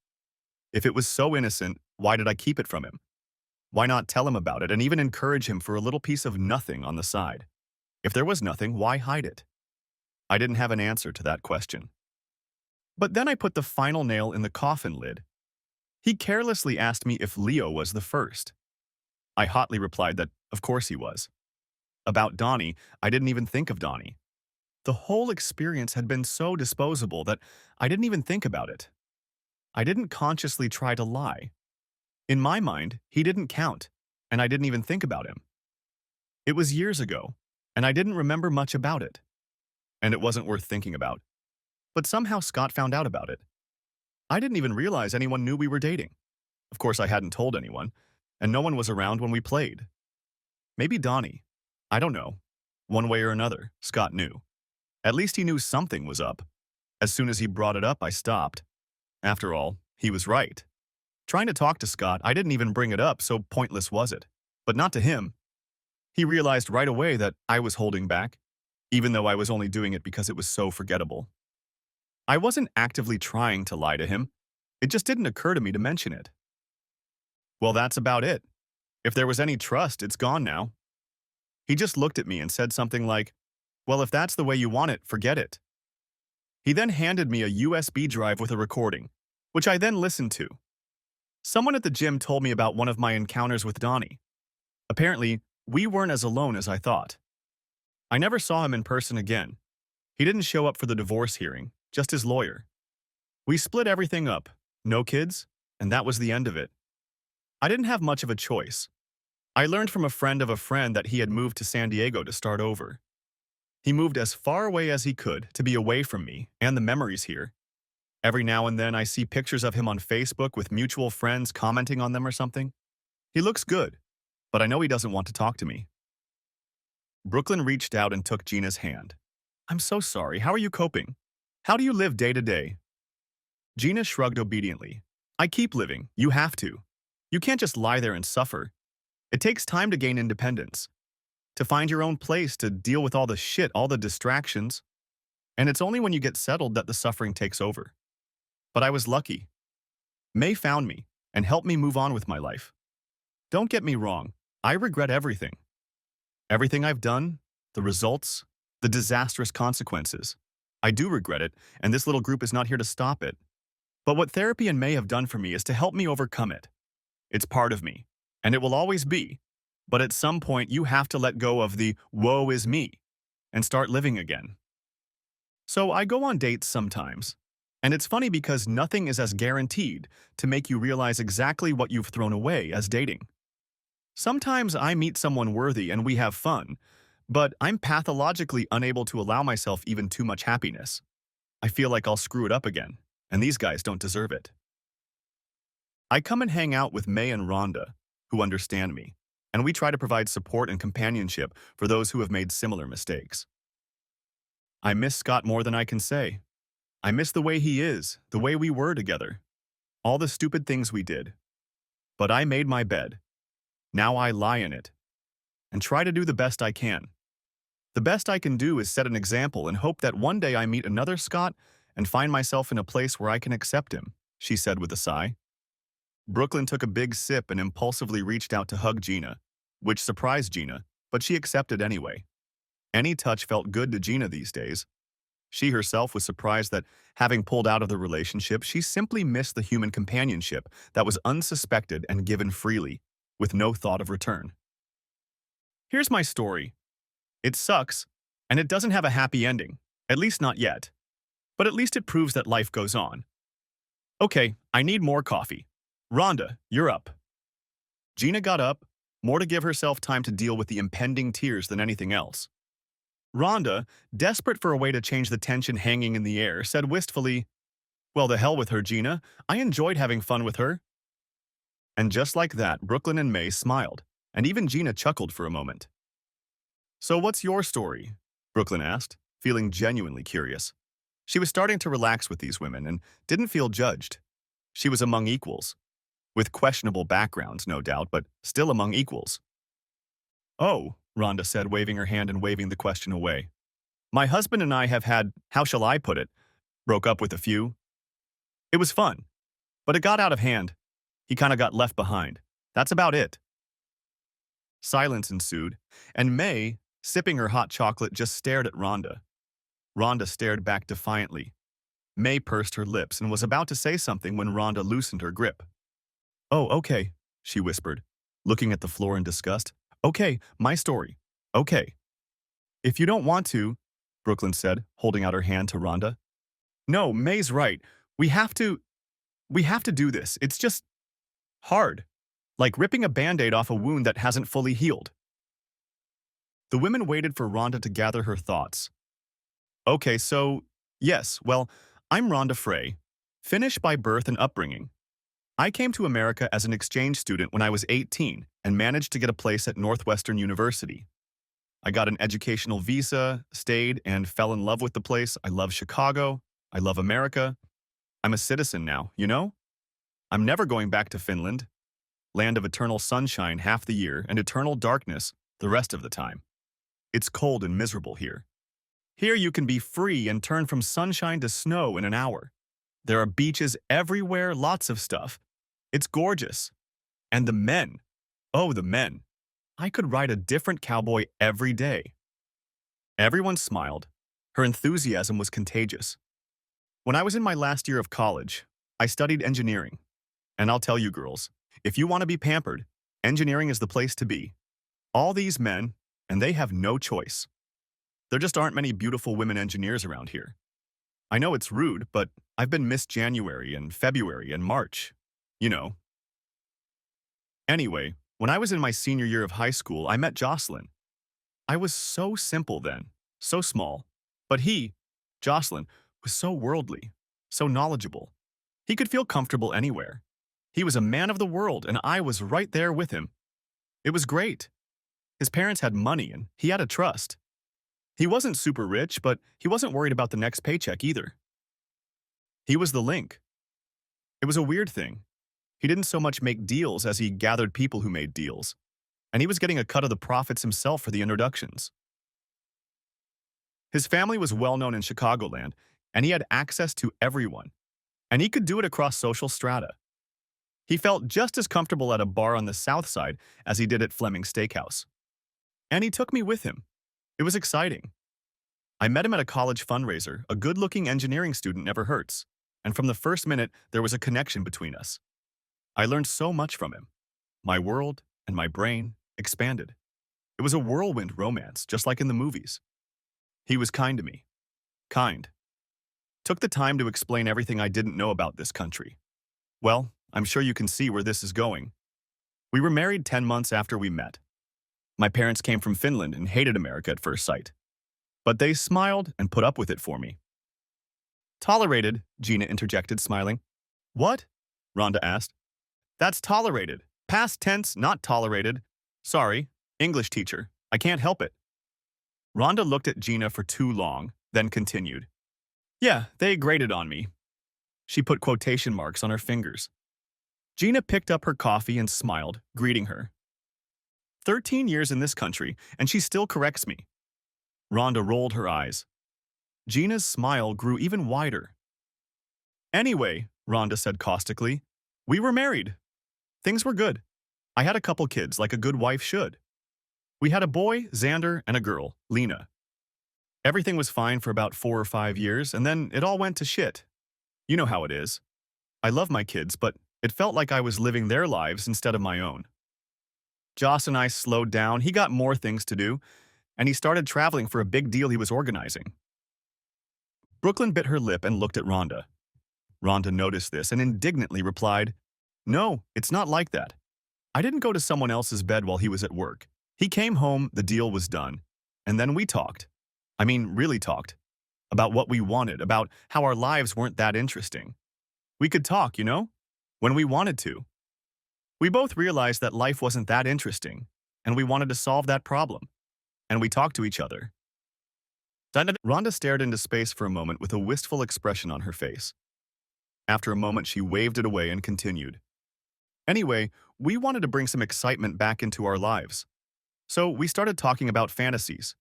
If it was so innocent, why did I keep it from him? Why not tell him about it and even encourage him for a little piece of nothing on the side? If there was nothing, why hide it? I didn't have an answer to that question. But then I put the final nail in the coffin lid. He carelessly asked me if Leo was the first. I hotly replied that, of course he was. About Donnie, I didn't even think of Donnie. The whole experience had been so disposable that I didn't even think about it. I didn't consciously try to lie. In my mind, he didn't count, and I didn't even think about him. It was years ago, and I didn't remember much about it. And it wasn't worth thinking about. But somehow Scott found out about it. I didn't even realize anyone knew we were dating. Of course, I hadn't told anyone, and no one was around when we played. Maybe Donnie. I don't know. One way or another, Scott knew. At least he knew something was up. As soon as he brought it up, I stopped. After all, he was right. Trying to talk to Scott, I didn't even bring it up, so pointless was it. But not to him. He realized right away that I was holding back, even though I was only doing it because it was so forgettable. I wasn't actively trying to lie to him. It just didn't occur to me to mention it. Well, that's about it. If there was any trust, it's gone now. He just looked at me and said something like, "Well, if that's the way you want it, forget it." He then handed me a USB drive with a recording, which I then listened to. Someone at the gym told me about one of my encounters with Donnie. Apparently, we weren't as alone as I thought. I never saw him in person again. He didn't show up for the divorce hearing, just his lawyer. We split everything up, no kids, and that was the end of it. I didn't have much of a choice. I learned from a friend of a friend that he had moved to San Diego to start over. He moved as far away as he could to be away from me and the memories here. Every now and then I see pictures of him on Facebook with mutual friends commenting on them or something. He looks good, but I know he doesn't want to talk to me. Brooklyn reached out and took Gina's hand. "I'm so sorry. How are you coping? How do you live day to day?" Gina shrugged obediently. "I keep living. You have to. You can't just lie there and suffer. It takes time to gain independence, to find your own place, to deal with all the shit, all the distractions. And it's only when you get settled that the suffering takes over. But I was lucky. May found me and helped me move on with my life. Don't get me wrong. I regret everything. Everything I've done, the results, the disastrous consequences. I do regret it, and this little group is not here to stop it. But what therapy and May have done for me is to help me overcome it. It's part of me, and it will always be. But at some point, you have to let go of the woe is me and start living again. So I go on dates sometimes. And it's funny because nothing is as guaranteed to make you realize exactly what you've thrown away as dating. Sometimes I meet someone worthy and we have fun, but I'm pathologically unable to allow myself even too much happiness. I feel like I'll screw it up again, and these guys don't deserve it. I come and hang out with May and Rhonda, who understand me, and we try to provide support and companionship for those who have made similar mistakes. I miss Scott more than I can say. I miss the way he is, the way we were together, all the stupid things we did. But I made my bed. Now I lie in it and try to do the best I can. The best I can do is set an example and hope that one day I meet another Scott and find myself in a place where I can accept him, she said with a sigh. Brooklyn took a big sip and impulsively reached out to hug Gina, which surprised Gina, but she accepted anyway. Any touch felt good to Gina these days. She herself was surprised that, having pulled out of the relationship, she simply missed the human companionship that was unsuspected and given freely, with no thought of return. Here's my story. It sucks, and it doesn't have a happy ending, at least not yet. But at least it proves that life goes on. Okay, I need more coffee. Rhonda, you're up. Gina got up, more to give herself time to deal with the impending tears than anything else. Rhonda, desperate for a way to change the tension hanging in the air, said wistfully, "Well, the hell with her, Gina. I enjoyed having fun with her." And just like that, Brooklyn and May smiled, and even Gina chuckled for a moment. "So what's your story?" Brooklyn asked, feeling genuinely curious. She was starting to relax with these women and didn't feel judged. She was among equals. With questionable backgrounds, no doubt, but still among equals. "Oh," Rhonda said, waving her hand and waving the question away. "My husband and I have had, how shall I put it, broke up with a few. It was fun, but it got out of hand. He kind of got left behind. That's about it." Silence ensued, and May, sipping her hot chocolate, just stared at Rhonda. Rhonda stared back defiantly. May pursed her lips and was about to say something when Rhonda loosened her grip. "Oh, okay," she whispered, looking at the floor in disgust. "Okay, my story. Okay." "If you don't want to," Brooklyn said, holding out her hand to Rhonda. "No, May's right. We have to, we have to do this. It's just hard. Like ripping a Band-Aid off a wound that hasn't fully healed." The women waited for Rhonda to gather her thoughts. "Okay, so, yes, well, I'm Rhonda Frey, Finnish by birth and upbringing. I came to America as an exchange student when I was 18 and managed to get a place at Northwestern University. I got an educational visa, stayed, and fell in love with the place. I love Chicago. I love America. I'm a citizen now, you know? I'm never going back to Finland, land of eternal sunshine half the year and eternal darkness the rest of the time. It's cold and miserable here. Here you can be free and turn from sunshine to snow in an hour. There are beaches everywhere, lots of stuff. It's gorgeous. And the men. Oh, the men. I could ride a different cowboy every day." Everyone smiled. Her enthusiasm was contagious. "When I was in my last year of college, I studied engineering. And I'll tell you girls, if you want to be pampered, engineering is the place to be. All these men, and they have no choice. There just aren't many beautiful women engineers around here. I know it's rude, but I've been Miss January and February and March. You know." Anyway, when I was in my senior year of high school, I met Jocelyn. I was so simple then, so small. But he, Jocelyn, was so worldly, so knowledgeable. He could feel comfortable anywhere. He was a man of the world, and I was right there with him. It was great. His parents had money, and he had a trust. He wasn't super rich, but he wasn't worried about the next paycheck either. He was the link. It was a weird thing. He didn't so much make deals as he gathered people who made deals, and he was getting a cut of the profits himself for the introductions. His family was well known in Chicagoland, and he had access to everyone, and he could do it across social strata. He felt just as comfortable at a bar on the South Side as he did at Fleming's Steakhouse. And he took me with him. It was exciting. I met him at a college fundraiser. A good-looking engineering student never hurts, and from the first minute, there was a connection between us. I learned so much from him. My world and my brain expanded. It was a whirlwind romance, just like in the movies. He was kind to me. Kind. Took the time to explain everything I didn't know about this country. Well, I'm sure you can see where this is going. We were married 10 months after we met. My parents came from Finland and hated America at first sight. But they smiled and put up with it for me. "Tolerated," Gina interjected, smiling. "What?" Rhonda asked. "That's tolerated. Past tense, not tolerated. Sorry, English teacher. I can't help it." Rhonda looked at Gina for too long, then continued. "Yeah, they grated on me." She put quotation marks on her fingers. Gina picked up her coffee and smiled, greeting her. 13 years in this country, and she still corrects me. Rhonda rolled her eyes. Gina's smile grew even wider. "Anyway," Rhonda said caustically, "we were married. Things were good. I had a couple kids, like a good wife should. We had a boy, Xander, and a girl, Lena. Everything was fine for about 4 or 5 years, and then it all went to shit. You know how it is. I love my kids, but it felt like I was living their lives instead of my own. Joss and I slowed down. He got more things to do, and he started traveling for a big deal he was organizing." Brooklyn bit her lip and looked at Rhonda. Rhonda noticed this and indignantly replied, "No, it's not like that. I didn't go to someone else's bed while he was at work. He came home, the deal was done, and then we talked. I mean, really talked. About what we wanted, about how our lives weren't that interesting. We could talk, you know, when we wanted to. We both realized that life wasn't that interesting, and we wanted to solve that problem. And we talked to each other." Rhonda stared into space for a moment with a wistful expression on her face. After a moment, she waved it away and continued. "Anyway, we wanted to bring some excitement back into our lives. So we started talking about fantasies.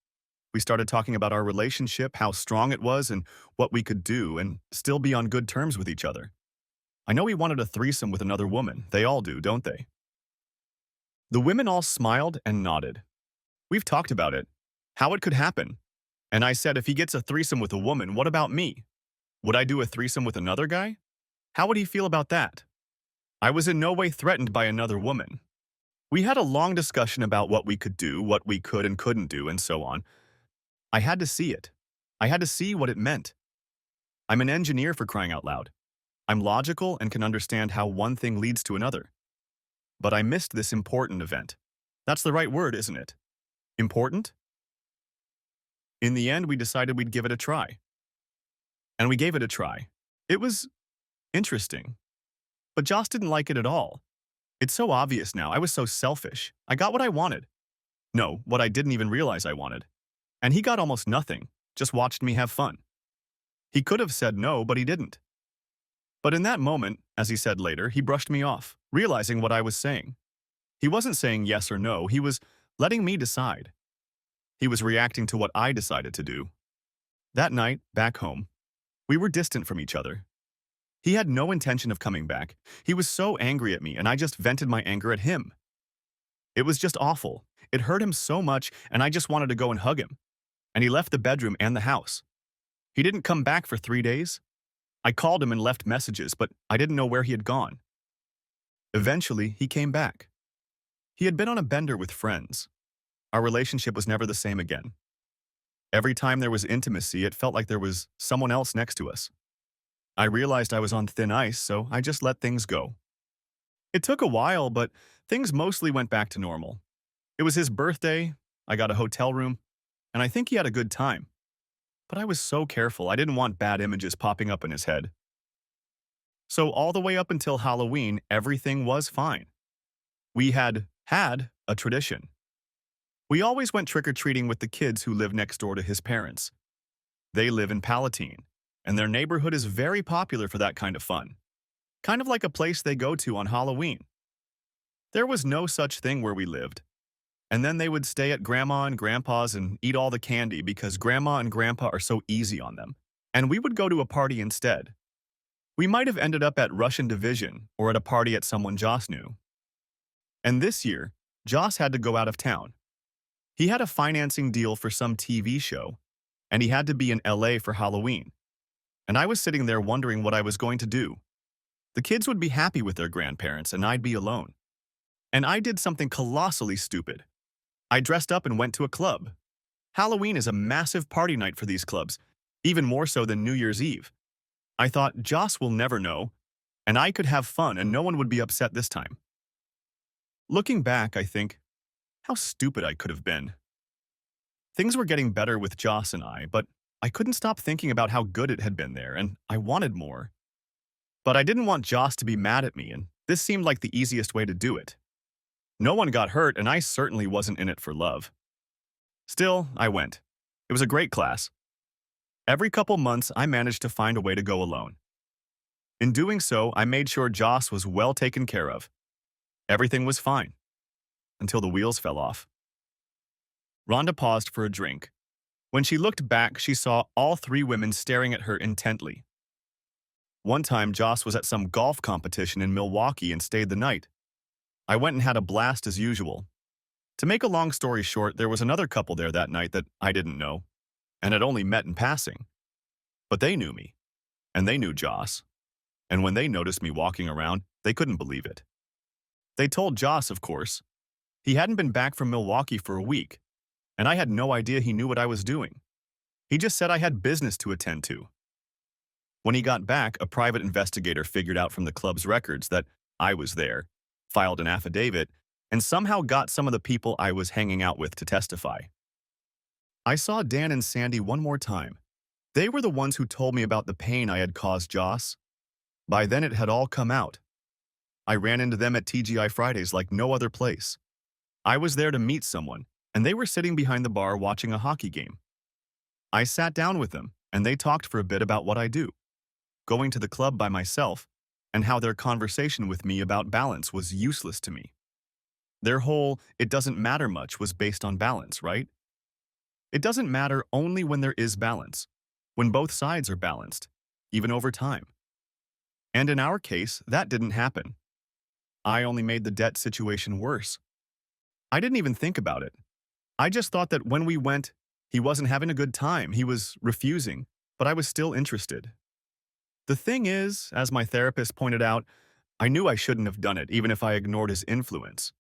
We started talking about our relationship, how strong it was, and what we could do and still be on good terms with each other. I know he wanted a threesome with another woman. They all do, don't they?" The women all smiled and nodded. "We've talked about it. how it could happen. And I said, if he gets a threesome with a woman, what about me? Would I do a threesome with another guy? How would he feel about that? I was in no way threatened by another woman. We had a long discussion about what we could do, what we could and couldn't do, and so on. I had to see it. I had to see what it meant. I'm an engineer, for crying out loud. I'm logical and can understand how one thing leads to another. But I missed this important event. That's the right word, isn't it? Important? In the end, we decided we'd give it a try. And we gave it a try. It was interesting. But Joss didn't like it at all. It's so obvious now. I was so selfish. I got what I wanted. No, what I didn't even realize I wanted. And he got almost nothing, just watched me have fun. He could have said no, but he didn't. But in that moment, as he said later, he brushed me off, realizing what I was saying. He wasn't saying yes or no, he was letting me decide. He was reacting to what I decided to do. That night, back home, we were distant from each other. He had no intention of coming back. He was so angry at me, and I just vented my anger at him. It was just awful. It hurt him so much, and I just wanted to go and hug him. And he left the bedroom and the house. He didn't come back for 3 days. I called him and left messages, but I didn't know where he had gone. Eventually, he came back. He had been on a bender with friends. Our relationship was never the same again. Every time there was intimacy, it felt like there was someone else next to us. I realized I was on thin ice, so I just let things go. It took a while, but things mostly went back to normal. It was his birthday, I got a hotel room, and I think he had a good time. But I was so careful, I didn't want bad images popping up in his head. So all the way up until Halloween, everything was fine. We had a tradition. We always went trick-or-treating with the kids who live next door to his parents. They live in Palatine, and their neighborhood is very popular for that kind of fun. Kind of like a place they go to on Halloween. There was no such thing where we lived. And then they would stay at Grandma and Grandpa's and eat all the candy because Grandma and Grandpa are so easy on them. And we would go to a party instead. We might have ended up at Russian Division or at a party at someone Joss knew. And this year, Joss had to go out of town. He had a financing deal for some TV show, and he had to be in LA for Halloween. And I was sitting there wondering what I was going to do. The kids would be happy with their grandparents, and I'd be alone. And I did something colossally stupid. I dressed up and went to a club. Halloween is a massive party night for these clubs, even more so than New Year's Eve. I thought, Joss will never know, and I could have fun and no one would be upset this time. Looking back, I think, how stupid I could have been. Things were getting better with Joss and I, but I couldn't stop thinking about how good it had been there, and I wanted more. But I didn't want Joss to be mad at me, and this seemed like the easiest way to do it. No one got hurt, and I certainly wasn't in it for love. Still, I went. It was a great class. Every couple months, I managed to find a way to go alone. In doing so, I made sure Joss was well taken care of. Everything was fine. Until the wheels fell off. Rhonda paused for a drink. When she looked back, she saw all 3 women staring at her intently. One time, Joss was at some golf competition in Milwaukee and stayed the night. I went and had a blast as usual. To make a long story short, there was another couple there that night that I didn't know, and had only met in passing. But they knew me, and they knew Joss. And when they noticed me walking around, they couldn't believe it. They told Joss, of course. He hadn't been back from Milwaukee for a week, and I had no idea he knew what I was doing. He just said I had business to attend to. When he got back, a private investigator figured out from the club's records that I was there, filed an affidavit, and somehow got some of the people I was hanging out with to testify. I saw Dan and Sandy one more time. They were the ones who told me about the pain I had caused Joss. By then it had all come out. I ran into them at TGI Fridays like no other place. I was there to meet someone, and they were sitting behind the bar watching a hockey game. I sat down with them, and they talked for a bit about what I do, going to the club by myself, and how their conversation with me about balance was useless to me. Their whole "it doesn't matter much" was based on balance, right? It doesn't matter only when there is balance, when both sides are balanced, even over time. And in our case, that didn't happen. I only made the debt situation worse. I didn't even think about it. I just thought that when we went, He wasn't having a good time. He was refusing, but I was still interested. The thing is, as my therapist pointed out, I knew I shouldn't have done it, even if I ignored his influence.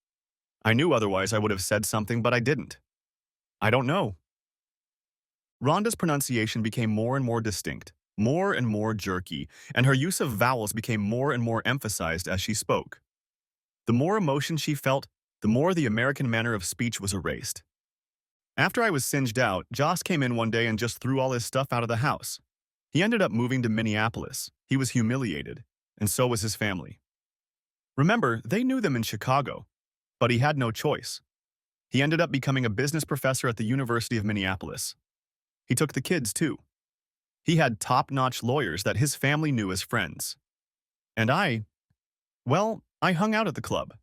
I knew otherwise I would have said something, but I didn't. I don't know. Rhonda's pronunciation became more and more distinct, more and more jerky, and her use of vowels became more and more emphasized as she spoke. The more emotion she felt, the more the American manner of speech was erased. After I was singed out, Joss came in one day and just threw all his stuff out of the house. He ended up moving to Minneapolis. He was humiliated, and so was his family. Remember, they knew them in Chicago, but he had no choice. He ended up becoming a business professor at the University of Minneapolis. He took the kids, too. He had top-notch lawyers that his family knew as friends. And I hung out at the club.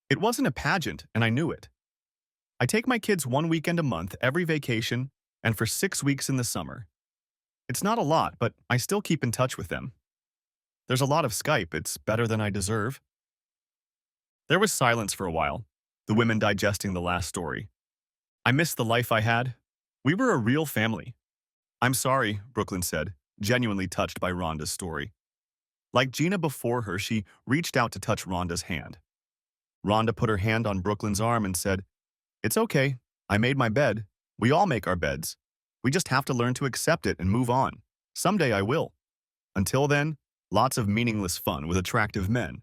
It wasn't a pageant, and I knew it. I take my kids one weekend a month every vacation and for 6 weeks in the summer. It's not a lot, but I still keep in touch with them. There's a lot of Skype. It's better than I deserve. There was silence for a while, the women digesting the last story. I missed the life I had. We were a real family. I'm sorry, Brooklyn said, genuinely touched by Rhonda's story. Like Gina before her, she reached out to touch Rhonda's hand. Rhonda put her hand on Brooklyn's arm and said, "It's okay. I made my bed. We all make our beds. We just have to learn to accept it and move on. Someday I will. Until then, lots of meaningless fun with attractive men."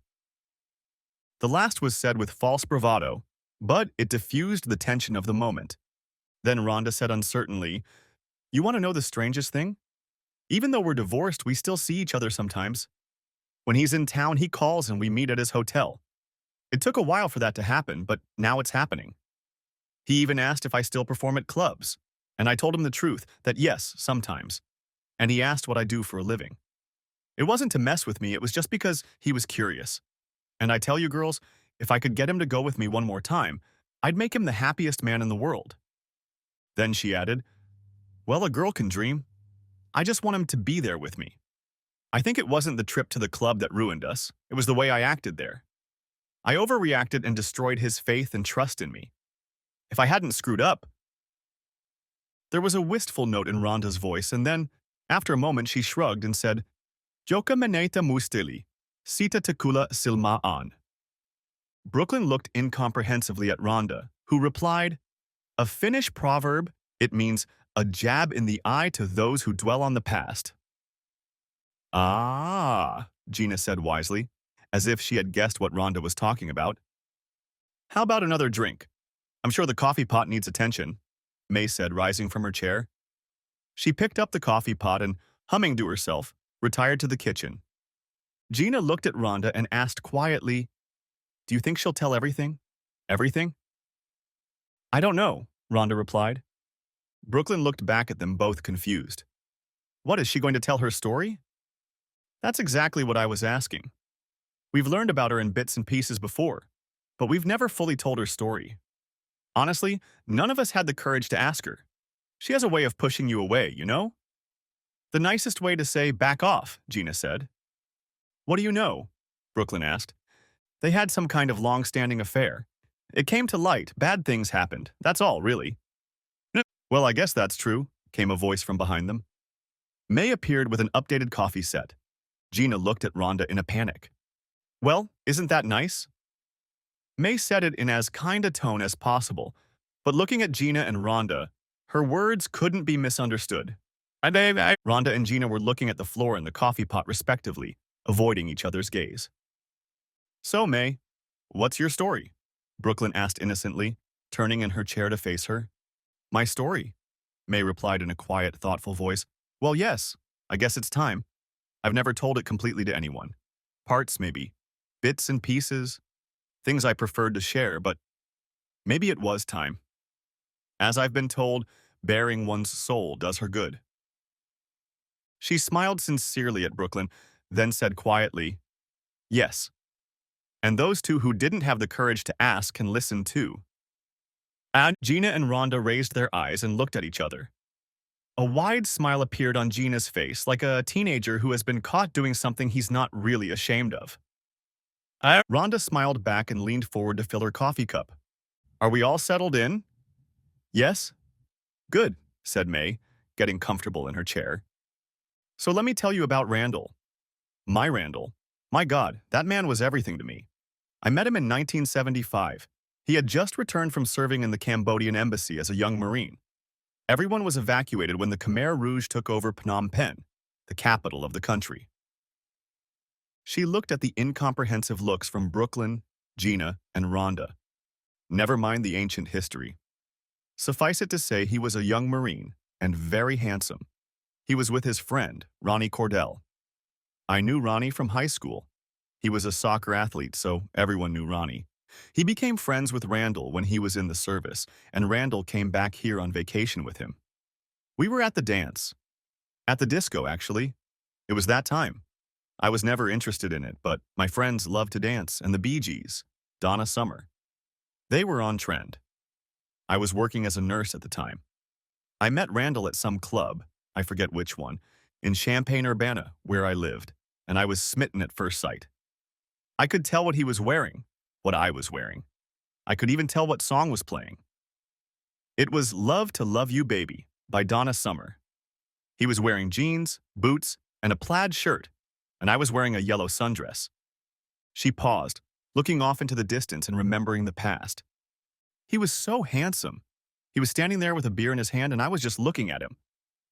The last was said with false bravado, but it diffused the tension of the moment. Then Rhonda said uncertainly, "You want to know the strangest thing? Even though we're divorced, we still see each other sometimes. When he's in town, he calls and we meet at his hotel. It took a while for that to happen, but now it's happening. He even asked if I still perform at clubs, and I told him the truth, that yes, sometimes. And he asked what I do for a living. It wasn't to mess with me, it was just because he was curious. And I tell you girls, if I could get him to go with me one more time, I'd make him the happiest man in the world." Then she added, "Well, a girl can dream. I just want him to be there with me. I think it wasn't the trip to the club that ruined us. It was the way I acted there. I overreacted and destroyed his faith and trust in me. If I hadn't screwed up..." There was a wistful note in Rhonda's voice, and then, after a moment, she shrugged and said, "Joka meneta mustili, sita tekula silma an." Brooklyn looked incomprehensively at Rhonda, who replied, "A Finnish proverb, it means a jab in the eye to those who dwell on the past." "Ah," Gina said wisely, as if she had guessed what Rhonda was talking about. "How about another drink? I'm sure the coffee pot needs attention," May said, rising from her chair. She picked up the coffee pot and, humming to herself, retired to the kitchen. Gina looked at Rhonda and asked quietly, "Do you think she'll tell everything? Everything?" "I don't know," Rhonda replied. Brooklyn looked back at them both confused. "What, is she going to tell her story?" "That's exactly what I was asking. We've learned about her in bits and pieces before, but we've never fully told her story. Honestly, none of us had the courage to ask her. She has a way of pushing you away, you know?" "The nicest way to say back off," Gina said. "What do you know?" Brooklyn asked. "They had some kind of long-standing affair. It came to light, bad things happened, that's all, really." "Well, I guess that's true," came a voice from behind them. May appeared with an updated coffee set. Gina looked at Rhonda in a panic. "Well, isn't that nice?" May said it in as kind a tone as possible, but looking at Gina and Rhonda, her words couldn't be misunderstood. Rhonda and Gina were looking at the floor and the coffee pot respectively, avoiding each other's gaze. "So, May, what's your story?" Brooklyn asked innocently, turning in her chair to face her. "My story?" May replied in a quiet, thoughtful voice. "Well, yes, I guess it's time. I've never told it completely to anyone. Parts, maybe. Bits and pieces. Things I preferred to share, but maybe it was time. As I've been told, bearing one's soul does her good." She smiled sincerely at Brooklyn, then said quietly, "Yes. And those two who didn't have the courage to ask can listen too." And Gina and Rhonda raised their eyes and looked at each other. A wide smile appeared on Gina's face, like a teenager who has been caught doing something he's not really ashamed of. Rhonda smiled back and leaned forward to fill her coffee cup. "Are we all settled in?" "Yes." "Good. said May, getting comfortable in her chair. So let me tell you about Randall. My Randall. My God, that man was everything to me. I met him in 1975. He had just returned from serving in the Cambodian embassy as a young Marine. Everyone was evacuated when the Khmer Rouge took over Phnom Penh, the capital of the country. She looked at the incomprehensive looks from Brooklyn, Gina, and Rhonda. Never mind the ancient history. Suffice it to say he was a young Marine and very handsome. He was with his friend, Ronnie Cordell. I knew Ronnie from high school. He was a soccer athlete, so everyone knew Ronnie. He became friends with Randall when he was in the service, and Randall came back here on vacation with him. We were at the dance. At the disco, actually. It was that time. I was never interested in it, but my friends loved to dance, and the Bee Gees, Donna Summer. They were on trend. I was working as a nurse at the time. I met Randall at some club, I forget which one, in Champaign-Urbana, where I lived, and I was smitten at first sight. I could tell what he was wearing, what I was wearing. I could even tell what song was playing. It was Love to Love You Baby by Donna Summer. He was wearing jeans, boots, and a plaid shirt, and I was wearing a yellow sundress. She paused, looking off into the distance and remembering the past. He was so handsome. He was standing there with a beer in his hand, and I was just looking at him.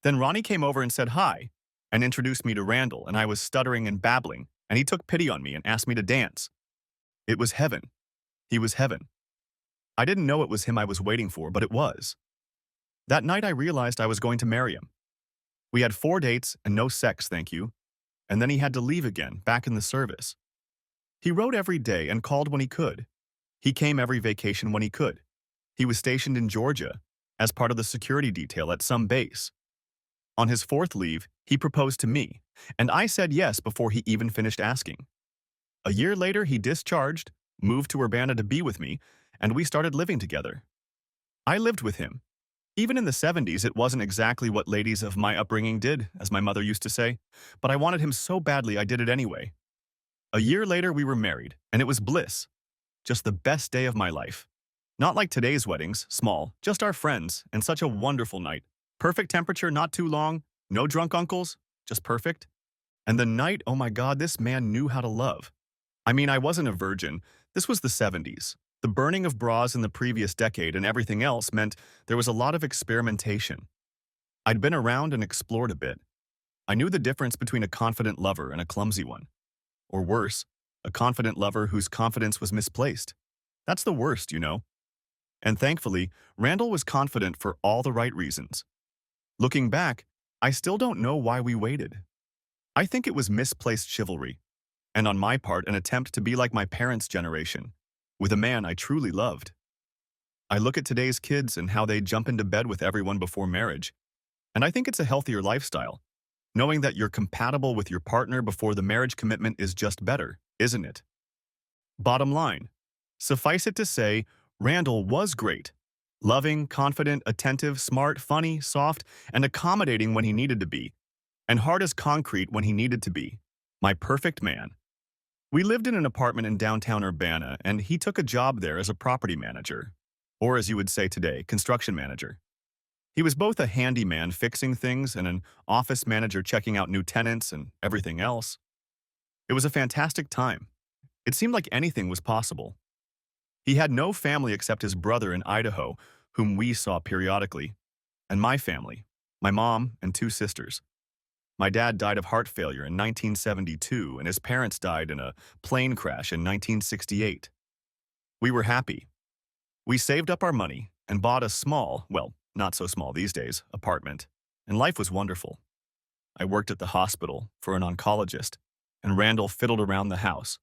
Then Ronnie came over and said hi, and introduced me to Randall, and I was stuttering and babbling, and he took pity on me and asked me to dance. It was heaven. He was heaven. I didn't know it was him I was waiting for, but it was. That night I realized I was going to marry him. We had 4 dates and no sex, thank you. And then he had to leave again, back in the service. He wrote every day and called when he could. He came every vacation when he could. He was stationed in Georgia as part of the security detail at some base. On his 4th leave, he proposed to me, and I said yes before he even finished asking. A year later, he discharged, moved to Urbana to be with me, and we started living together. I lived with him. Even in the 70s, it wasn't exactly what ladies of my upbringing did, as my mother used to say, but I wanted him so badly I did it anyway. A year later, we were married, and it was bliss. Just the best day of my life. Not like today's weddings, small, just our friends, and such a wonderful night. Perfect temperature, not too long, no drunk uncles, just perfect. And the night, oh my God, this man knew how to love. I mean, I wasn't a virgin. This was the 70s. The burning of bras in the previous decade and everything else meant there was a lot of experimentation. I'd been around and explored a bit. I knew the difference between a confident lover and a clumsy one. Or worse, a confident lover whose confidence was misplaced. That's the worst, you know. And thankfully, Randall was confident for all the right reasons. Looking back, I still don't know why we waited. I think it was misplaced chivalry, and on my part, an attempt to be like my parents' generation, with a man I truly loved. I look at today's kids and how they jump into bed with everyone before marriage, and I think it's a healthier lifestyle. Knowing that you're compatible with your partner before the marriage commitment is just better, isn't it? Bottom line, suffice it to say, Randall was great. Loving, confident, attentive, smart, funny, soft, and accommodating when he needed to be, and hard as concrete when he needed to be. My perfect man. We lived in an apartment in downtown Urbana, and he took a job there as a property manager, or as you would say today, construction manager. He was both a handyman fixing things and an office manager checking out new tenants and everything else. It was a fantastic time. It seemed like anything was possible. He had no family except his brother in Idaho, whom we saw periodically, and my family, my mom and 2 sisters. My dad died of heart failure in 1972, and his parents died in a plane crash in 1968. We were happy. We saved up our money and bought a small, well, not so small these days, apartment, and life was wonderful. I worked at the hospital for an oncologist, and Randall fiddled around the house.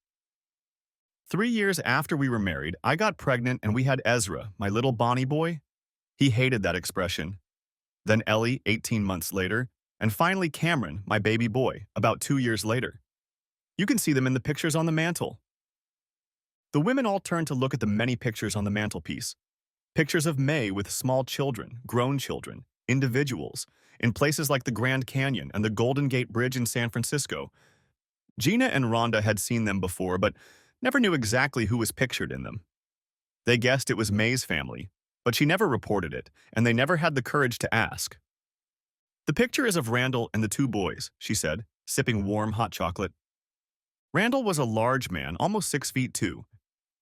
3 years after we were married, I got pregnant and we had Ezra, my little Bonnie boy. He hated that expression. Then Ellie, 18 months later, and finally Cameron, my baby boy, about 2 years later. You can see them in the pictures on the mantle. The women all turned to look at the many pictures on the mantelpiece. Pictures of May with small children, grown children, individuals, in places like the Grand Canyon and the Golden Gate Bridge in San Francisco. Gina and Rhonda had seen them before, but never knew exactly who was pictured in them. They guessed it was May's family, but she never reported it, and they never had the courage to ask. The picture is of Randall and the two boys, she said, sipping warm hot chocolate. Randall was a large man, almost 6 feet 2.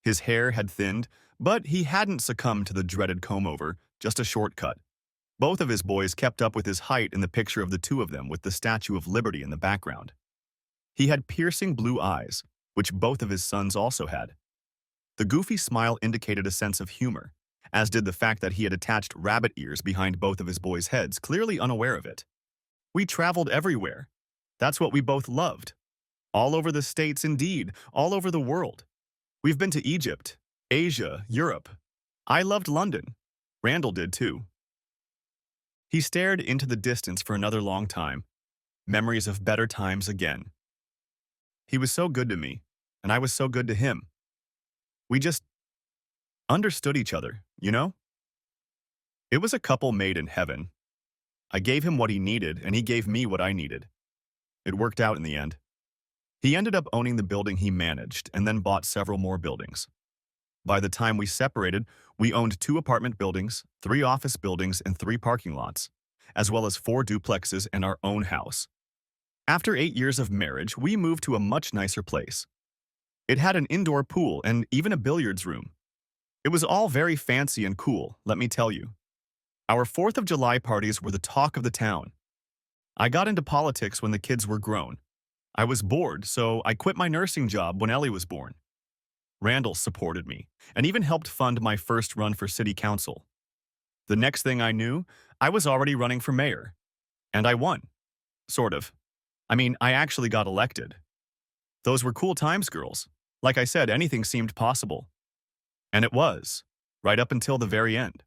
His hair had thinned, but he hadn't succumbed to the dreaded comb-over, just a shortcut. Both of his boys kept up with his height in the picture of the two of them with the Statue of Liberty in the background. He had piercing blue eyes, which both of his sons also had. The goofy smile indicated a sense of humor, as did the fact that he had attached rabbit ears behind both of his boys' heads, clearly unaware of it. We traveled everywhere. That's what we both loved. All over the States, indeed, all over the world. We've been to Egypt, Asia, Europe. I loved London. Randall did too. He stared into the distance for another long time. Memories of better times again. He was so good to me, and I was so good to him. We just understood each other, you know? It was a couple made in heaven. I gave him what he needed, and he gave me what I needed. It worked out in the end. He ended up owning the building he managed and then bought several more buildings. By the time we separated, we owned 2 apartment buildings, 3 office buildings, and 3 parking lots, as well as 4 duplexes and our own house. After 8 years of marriage, we moved to a much nicer place. It had an indoor pool and even a billiards room. It was all very fancy and cool, let me tell you. Our 4th of July parties were the talk of the town. I got into politics when the kids were grown. I was bored, so I quit my nursing job when Ellie was born. Randall supported me, and even helped fund my first run for city council. The next thing I knew, I was already running for mayor. And I won. Sort of. I mean, I actually got elected. Those were cool times, girls. Like I said, anything seemed possible. And it was, right up until the very end.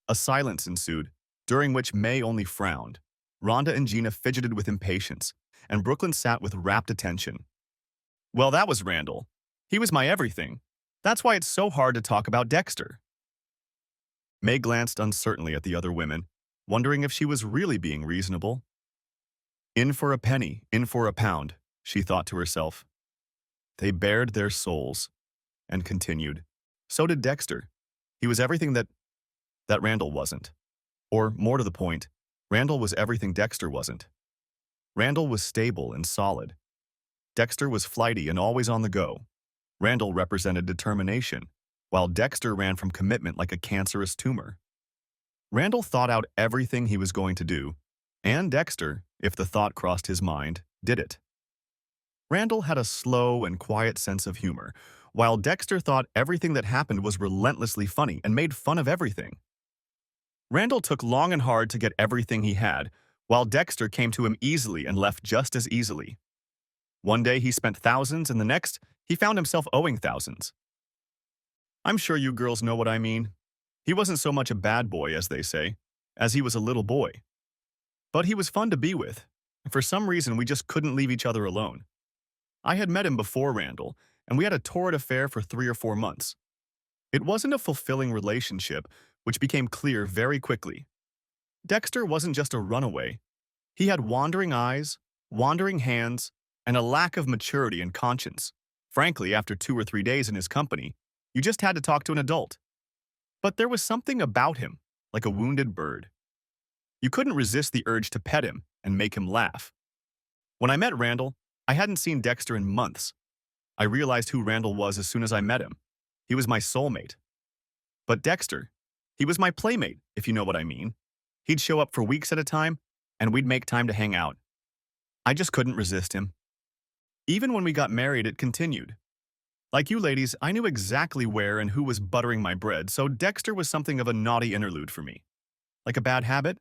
A silence ensued, during which May only frowned. Rhonda and Gina fidgeted with impatience, and Brooklyn sat with rapt attention. Well, that was Randall. He was my everything. That's why it's so hard to talk about Dexter. May glanced uncertainly at the other women, wondering if she was really being reasonable. In for a penny, in for a pound, she thought to herself. They bared their souls, and continued. So did Dexter. He was everything that Randall wasn't. Or, more to the point, Randall was everything Dexter wasn't. Randall was stable and solid. Dexter was flighty and always on the go. Randall represented determination, while Dexter ran from commitment like a cancerous tumor. Randall thought out everything he was going to do, and Dexter, if the thought crossed his mind, did it. Randall had a slow and quiet sense of humor, while Dexter thought everything that happened was relentlessly funny and made fun of everything. Randall took long and hard to get everything he had, while Dexter came to him easily and left just as easily. One day he spent thousands, and the next, he found himself owing thousands. I'm sure you girls know what I mean. He wasn't so much a bad boy, as they say, as he was a little boy. But he was fun to be with, and for some reason we just couldn't leave each other alone. I had met him before Randall, and we had a torrid affair for 3 or 4 months. It wasn't a fulfilling relationship, which became clear very quickly. Dexter wasn't just a runaway. He had wandering eyes, wandering hands, and a lack of maturity and conscience. Frankly, after 2 or 3 days in his company, you just had to talk to an adult. But there was something about him, like a wounded bird. You couldn't resist the urge to pet him and make him laugh. When I met Randall, I hadn't seen Dexter in months. I realized who Randall was as soon as I met him. He was my soulmate. But Dexter, he was my playmate, if you know what I mean. He'd show up for weeks at a time, and we'd make time to hang out. I just couldn't resist him. Even when we got married, it continued. Like you ladies, I knew exactly where and who was buttering my bread, so Dexter was something of a naughty interlude for me. Like a bad habit?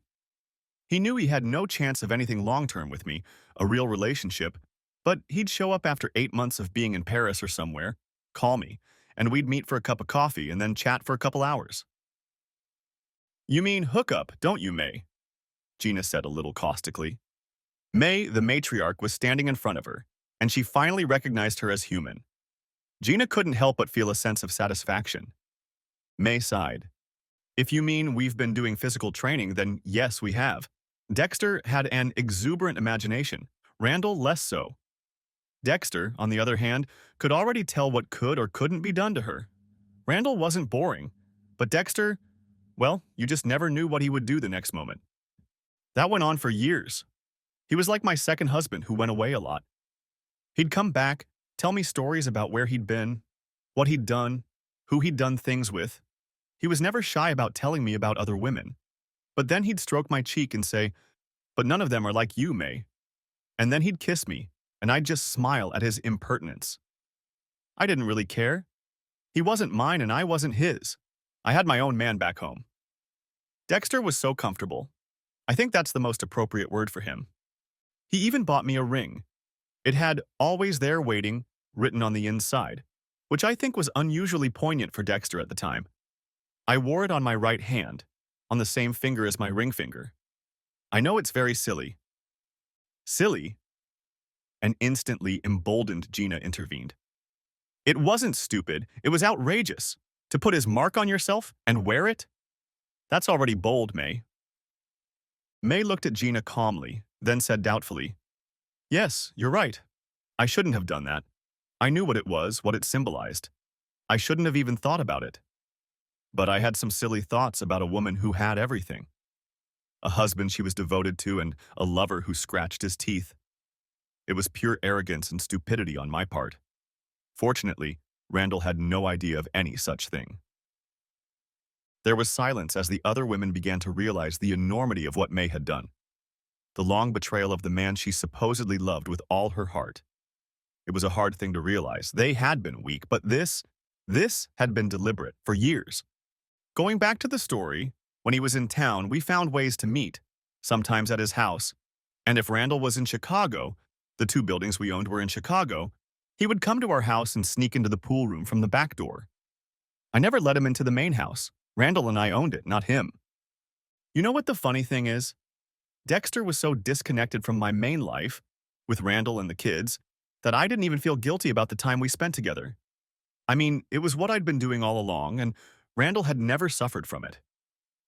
He knew he had no chance of anything long-term with me, a real relationship, but he'd show up after 8 months of being in Paris or somewhere, call me, and we'd meet for a cup of coffee and then chat for a couple hours. You mean hookup, don't you, May? Gina said a little caustically. May, the matriarch, was standing in front of her, and she finally recognized her as human. Gina couldn't help but feel a sense of satisfaction. May sighed. If you mean we've been doing physical training, then yes, we have. Dexter had an exuberant imagination, Randall less so. Dexter, on the other hand, could already tell what could or couldn't be done to her. Randall wasn't boring, but Dexter, well, you just never knew what he would do the next moment. That went on for years. He was like my second husband who went away a lot. He'd come back, tell me stories about where he'd been, what he'd done, who he'd done things with. He was never shy about telling me about other women. But then he'd stroke my cheek and say, "But none of them are like you, May." And then he'd kiss me, and I'd just smile at his impertinence. I didn't really care. He wasn't mine and I wasn't his. I had my own man back home. Dexter was so comfortable. I think that's the most appropriate word for him. He even bought me a ring. It had "always there waiting" written on the inside, which I think was unusually poignant for Dexter at the time. I wore it on my right hand, on the same finger as my ring finger. I know it's very silly. Silly? And instantly emboldened Gina intervened. It wasn't stupid, it was outrageous. To put his mark on yourself and wear it? That's already bold, May. May looked at Gina calmly, then said doubtfully, "Yes, you're right. I shouldn't have done that. I knew what it was, what it symbolized. I shouldn't have even thought about it. But I had some silly thoughts about a woman who had everything. A husband she was devoted to and a lover who scratched his teeth. It was pure arrogance and stupidity on my part. Fortunately, Randall had no idea of any such thing." There was silence as the other women began to realize the enormity of what May had done. The long betrayal of the man she supposedly loved with all her heart. It was a hard thing to realize. They had been weak, but this had been deliberate for years. Going back to the story, when he was in town, we found ways to meet, sometimes at his house. And if Randall was in Chicago, the two buildings we owned were in Chicago, he would come to our house and sneak into the pool room from the back door. I never let him into the main house. Randall and I owned it, not him. You know what the funny thing is? Dexter was so disconnected from my main life, with Randall and the kids, that I didn't even feel guilty about the time we spent together. I mean, it was what I'd been doing all along, and Randall had never suffered from it.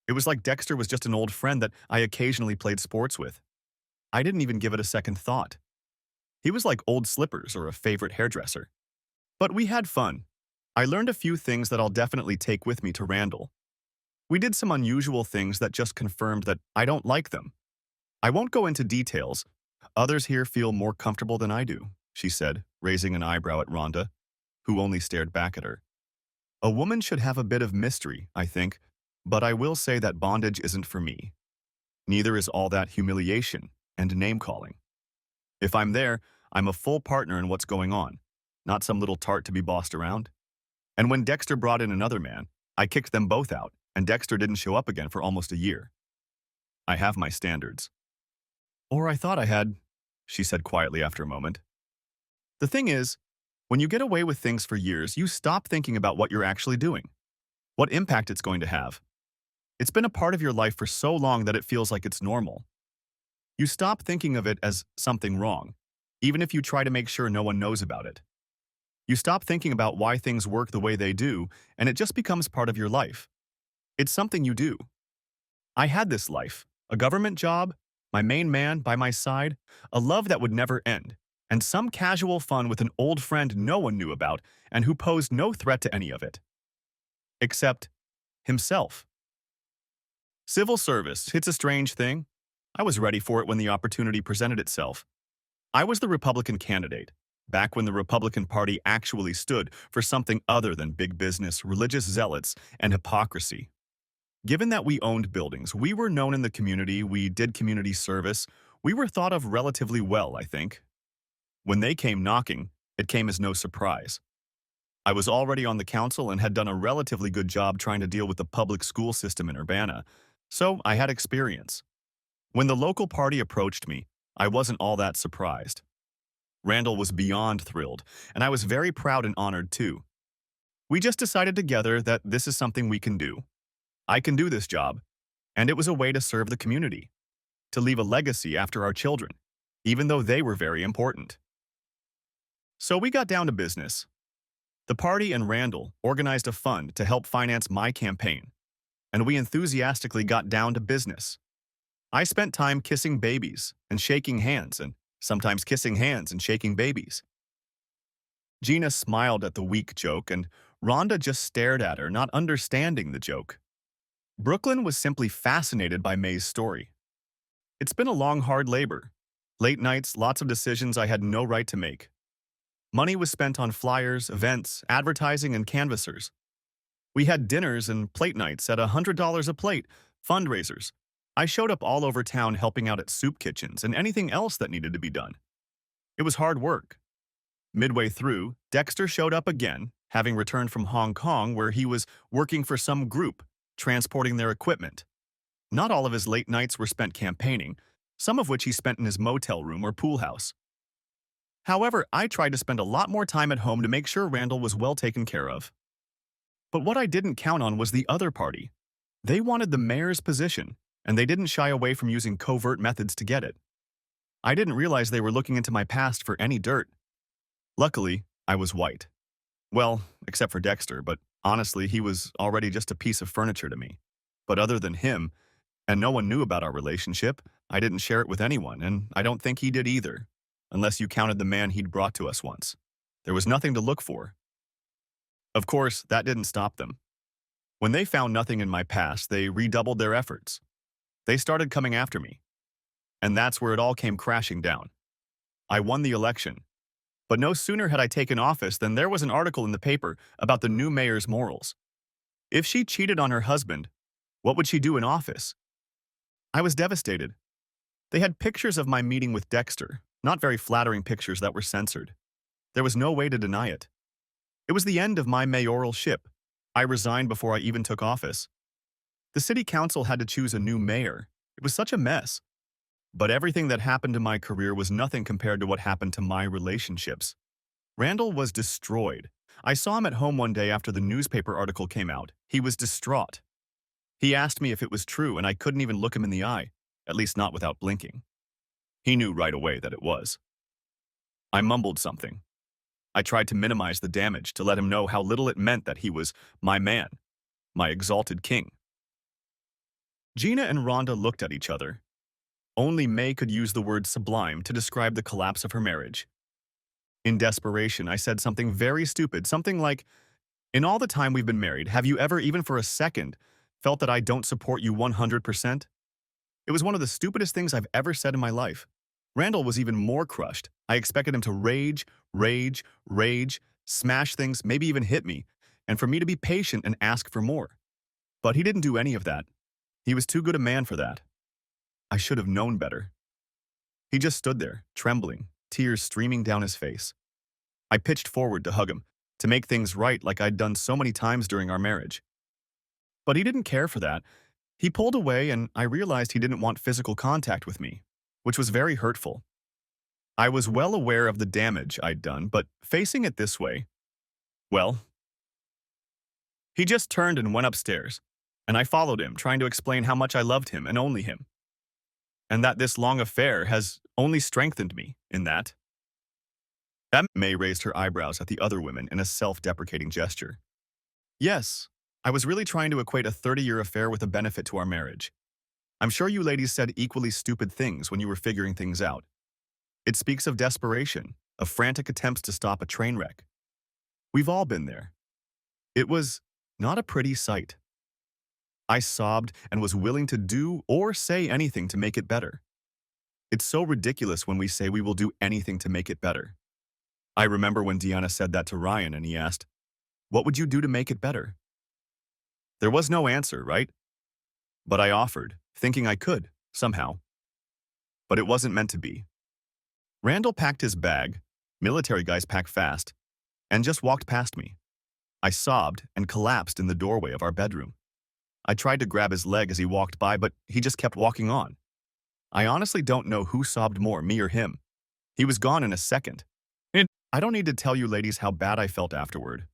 It was like Dexter was just an old friend that I occasionally played sports with. I didn't even give it a second thought. He was like old slippers or a favorite hairdresser. But we had fun. I learned a few things that I'll definitely take with me to Randall. We did some unusual things that just confirmed that I don't like them. I won't go into details. Others here feel more comfortable than I do, she said, raising an eyebrow at Rhonda, who only stared back at her. A woman should have a bit of mystery, I think, but I will say that bondage isn't for me. Neither is all that humiliation and name-calling. If I'm there, I'm a full partner in what's going on, not some little tart to be bossed around. And when Dexter brought in another man, I kicked them both out, and Dexter didn't show up again for almost a year. I have my standards. Or I thought I had, she said quietly after a moment. The thing is, when you get away with things for years, you stop thinking about what you're actually doing, what impact it's going to have. It's been a part of your life for so long that it feels like it's normal. You stop thinking of it as something wrong, even if you try to make sure no one knows about it. You stop thinking about why things work the way they do, and it just becomes part of your life. It's something you do. I had this life, a government job, my main man by my side, a love that would never end, and some casual fun with an old friend no one knew about and who posed no threat to any of it. Except himself. Civil service, it's a strange thing. I was ready for it when the opportunity presented itself. I was the Republican candidate, back when the Republican Party actually stood for something other than big business, religious zealots, and hypocrisy. Given that we owned buildings, we were known in the community, we did community service, we were thought of relatively well, I think. When they came knocking, it came as no surprise. I was already on the council and had done a relatively good job trying to deal with the public school system in Urbana, so I had experience. When the local party approached me, I wasn't all that surprised. Randall was beyond thrilled, and I was very proud and honored too. We just decided together that this is something we can do. I can do this job, and it was a way to serve the community, to leave a legacy after our children, even though they were very important. So we got down to business. The party and Randall organized a fund to help finance my campaign, and we enthusiastically got down to business. I spent time kissing babies and shaking hands, and sometimes kissing hands and shaking babies. Gina smiled at the weak joke, and Rhonda just stared at her, not understanding the joke. Brooklyn was simply fascinated by May's story. It's been a long, hard labor. Late nights, lots of decisions I had no right to make. Money was spent on flyers, events, advertising, and canvassers. We had dinners and plate nights at $100 a plate, fundraisers. I showed up all over town helping out at soup kitchens and anything else that needed to be done. It was hard work. Midway through, Dexter showed up again, having returned from Hong Kong where he was working for some group, transporting their equipment. Not all of his late nights were spent campaigning, some of which he spent in his motel room or pool house. However, I tried to spend a lot more time at home to make sure Randall was well taken care of. But what I didn't count on was the other party. They wanted the mayor's position, and they didn't shy away from using covert methods to get it. I didn't realize they were looking into my past for any dirt. Luckily, I was white. Well, except for Dexter, but honestly, he was already just a piece of furniture to me. But other than him, and no one knew about our relationship, I didn't share it with anyone, and I don't think he did either, unless you counted the man he'd brought to us once. There was nothing to look for. Of course, that didn't stop them. When they found nothing in my past, they redoubled their efforts. They started coming after me. And that's where it all came crashing down. I won the election. But no sooner had I taken office than there was an article in the paper about the new mayor's morals. If she cheated on her husband, what would she do in office? I was devastated. They had pictures of my meeting with Dexter, not very flattering pictures that were censored. There was no way to deny it. It was the end of my mayoralship. I resigned before I even took office. The city council had to choose a new mayor. It was such a mess. But everything that happened to my career was nothing compared to what happened to my relationships. Randall was destroyed. I saw him at home one day after the newspaper article came out. He was distraught. He asked me if it was true, and I couldn't even look him in the eye, at least not without blinking. He knew right away that it was. I mumbled something. I tried to minimize the damage, to let him know how little it meant that he was my man, my exalted king. Gina and Rhonda looked at each other. Only May could use the word sublime to describe the collapse of her marriage. In desperation, I said something very stupid, something like, "In all the time we've been married, have you ever, even for a second, felt that I don't support you 100%? It was one of the stupidest things I've ever said in my life. Randall was even more crushed. I expected him to rage, smash things, maybe even hit me, and for me to be patient and ask for more. But he didn't do any of that. He was too good a man for that. I should have known better. He just stood there, trembling, tears streaming down his face. I pitched forward to hug him, to make things right like I'd done so many times during our marriage. But he didn't care for that. He pulled away, and I realized he didn't want physical contact with me, which was very hurtful. I was well aware of the damage I'd done, but facing it this way, well, he just turned and went upstairs, and I followed him, trying to explain how much I loved him and only him, and that this long affair has only strengthened me in that. May raised her eyebrows at the other women in a self-deprecating gesture. Yes, I was really trying to equate a 30-year affair with a benefit to our marriage. I'm sure you ladies said equally stupid things when you were figuring things out. It speaks of desperation, of frantic attempts to stop a train wreck. We've all been there. It was not a pretty sight. I sobbed and was willing to do or say anything to make it better. It's so ridiculous when we say we will do anything to make it better. I remember when Deanna said that to Ryan and he asked, "What would you do to make it better?" There was no answer, right? But I offered, thinking I could, somehow. But it wasn't meant to be. Randall packed his bag, military guys pack fast, and just walked past me. I sobbed and collapsed in the doorway of our bedroom. I tried to grab his leg as he walked by, but he just kept walking on. I honestly don't know who sobbed more, me or him. He was gone in a second. I don't need to tell you ladies how bad I felt afterward.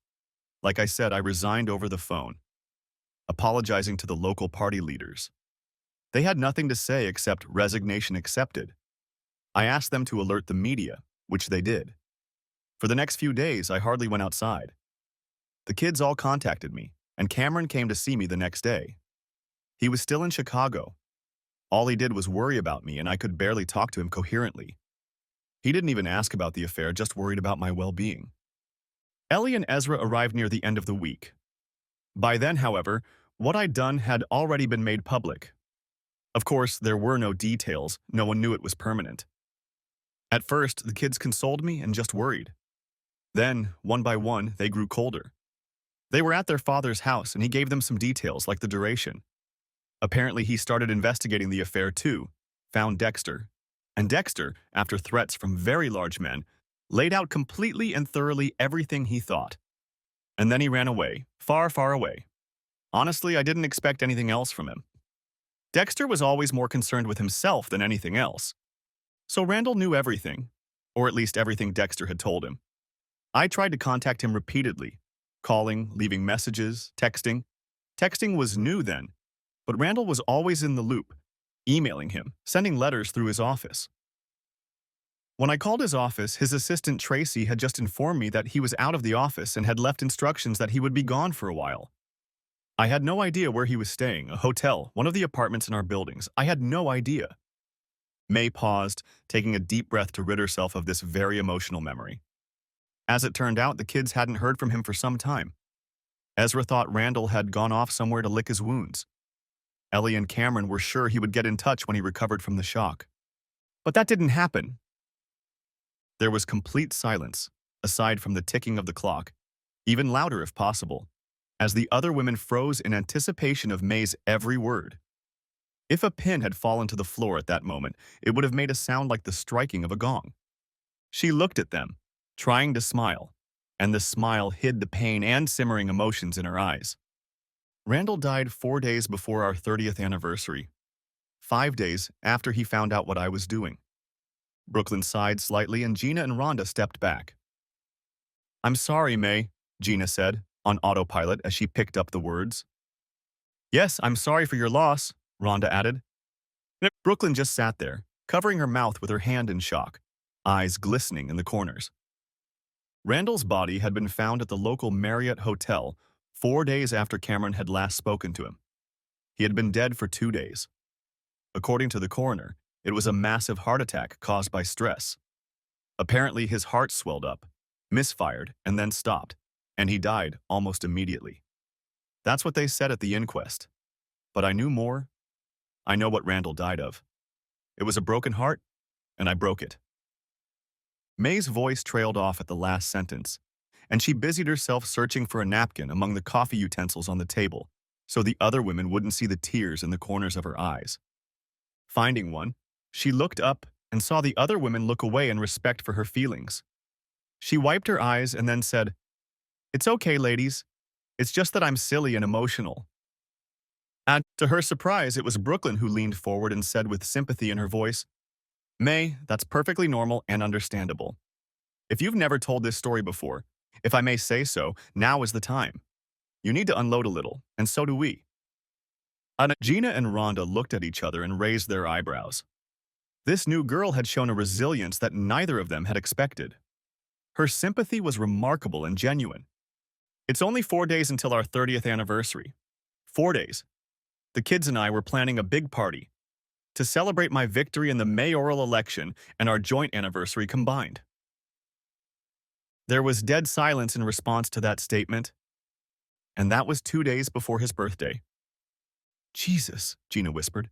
Like I said, I resigned over the phone, apologizing to the local party leaders. They had nothing to say except resignation accepted. I asked them to alert the media, which they did. For the next few days, I hardly went outside. The kids all contacted me, and Cameron came to see me the next day. He was still in Chicago. All he did was worry about me, and I could barely talk to him coherently. He didn't even ask about the affair, just worried about my well-being. Ellie and Ezra arrived near the end of the week. By then, however, what I'd done had already been made public. Of course, there were no details. No one knew it was permanent. At first, the kids consoled me and just worried. Then, one by one, they grew colder. They were at their father's house and he gave them some details like the duration. Apparently, he started investigating the affair too, found Dexter. And Dexter, after threats from very large men, laid out completely and thoroughly everything he thought. And then he ran away, far, far away. Honestly, I didn't expect anything else from him. Dexter was always more concerned with himself than anything else. So Randall knew everything, or at least everything Dexter had told him. I tried to contact him repeatedly, calling, leaving messages, texting. Texting was new then, but Randall was always in the loop, emailing him, sending letters through his office. When I called his office, his assistant Tracy had just informed me that he was out of the office and had left instructions that he would be gone for a while. I had no idea where he was staying, a hotel, one of the apartments in our buildings. I had no idea. May paused, taking a deep breath to rid herself of this very emotional memory. As it turned out, the kids hadn't heard from him for some time. Ezra thought Randall had gone off somewhere to lick his wounds. Ellie and Cameron were sure he would get in touch when he recovered from the shock. But that didn't happen. There was complete silence, aside from the ticking of the clock, even louder if possible, as the other women froze in anticipation of May's every word. If a pin had fallen to the floor at that moment, it would have made a sound like the striking of a gong. She looked at them, trying to smile, and the smile hid the pain and simmering emotions in her eyes. Randall died 4 days before our 30th anniversary, 5 days after he found out what I was doing. Brooklyn sighed slightly and Gina and Rhonda stepped back. "I'm sorry, May," Gina said, on autopilot as she picked up the words. "Yes, I'm sorry for your loss," Rhonda added. Brooklyn just sat there, covering her mouth with her hand in shock, eyes glistening in the corners. Randall's body had been found at the local Marriott Hotel 4 days after Cameron had last spoken to him. He had been dead for 2 days. According to the coroner, it was a massive heart attack caused by stress. Apparently, his heart swelled up, misfired, and then stopped, and he died almost immediately. That's what they said at the inquest. But I knew more. I know what Randall died of. It was a broken heart, and I broke it. May's voice trailed off at the last sentence, and she busied herself searching for a napkin among the coffee utensils on the table, so the other women wouldn't see the tears in the corners of her eyes. Finding one, she looked up and saw the other women look away in respect for her feelings. She wiped her eyes and then said, "It's okay, ladies. It's just that I'm silly and emotional." And to her surprise, it was Brooklyn who leaned forward and said with sympathy in her voice, "May, that's perfectly normal and understandable. If you've never told this story before, if I may say so, now is the time. You need to unload a little, and so do we." Gina and Rhonda looked at each other and raised their eyebrows. This new girl had shown a resilience that neither of them had expected. Her sympathy was remarkable and genuine. "It's only 4 days until our 30th anniversary. 4 days. The kids and I were planning a big party to celebrate my victory in the mayoral election and our joint anniversary combined." There was dead silence in response to that statement, and that was 2 days before his birthday. "Jesus," Gina whispered.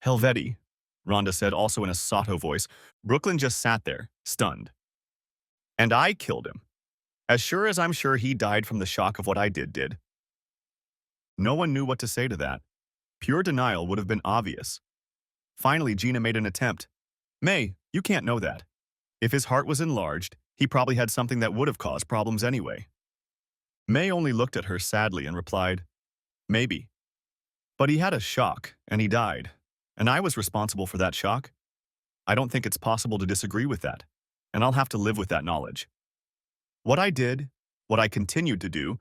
"Helveti," Rhonda said, also in a sotto voice. Brooklyn just sat there, stunned. "And I killed him. As sure as I'm sure he died from the shock of what I did." No one knew what to say to that. Pure denial would have been obvious. Finally, Gina made an attempt. "May, you can't know that. If his heart was enlarged, he probably had something that would have caused problems anyway." May only looked at her sadly and replied, "Maybe. But he had a shock, and he died. And I was responsible for that shock. I don't think it's possible to disagree with that, and I'll have to live with that knowledge. What I did, what I continued to do,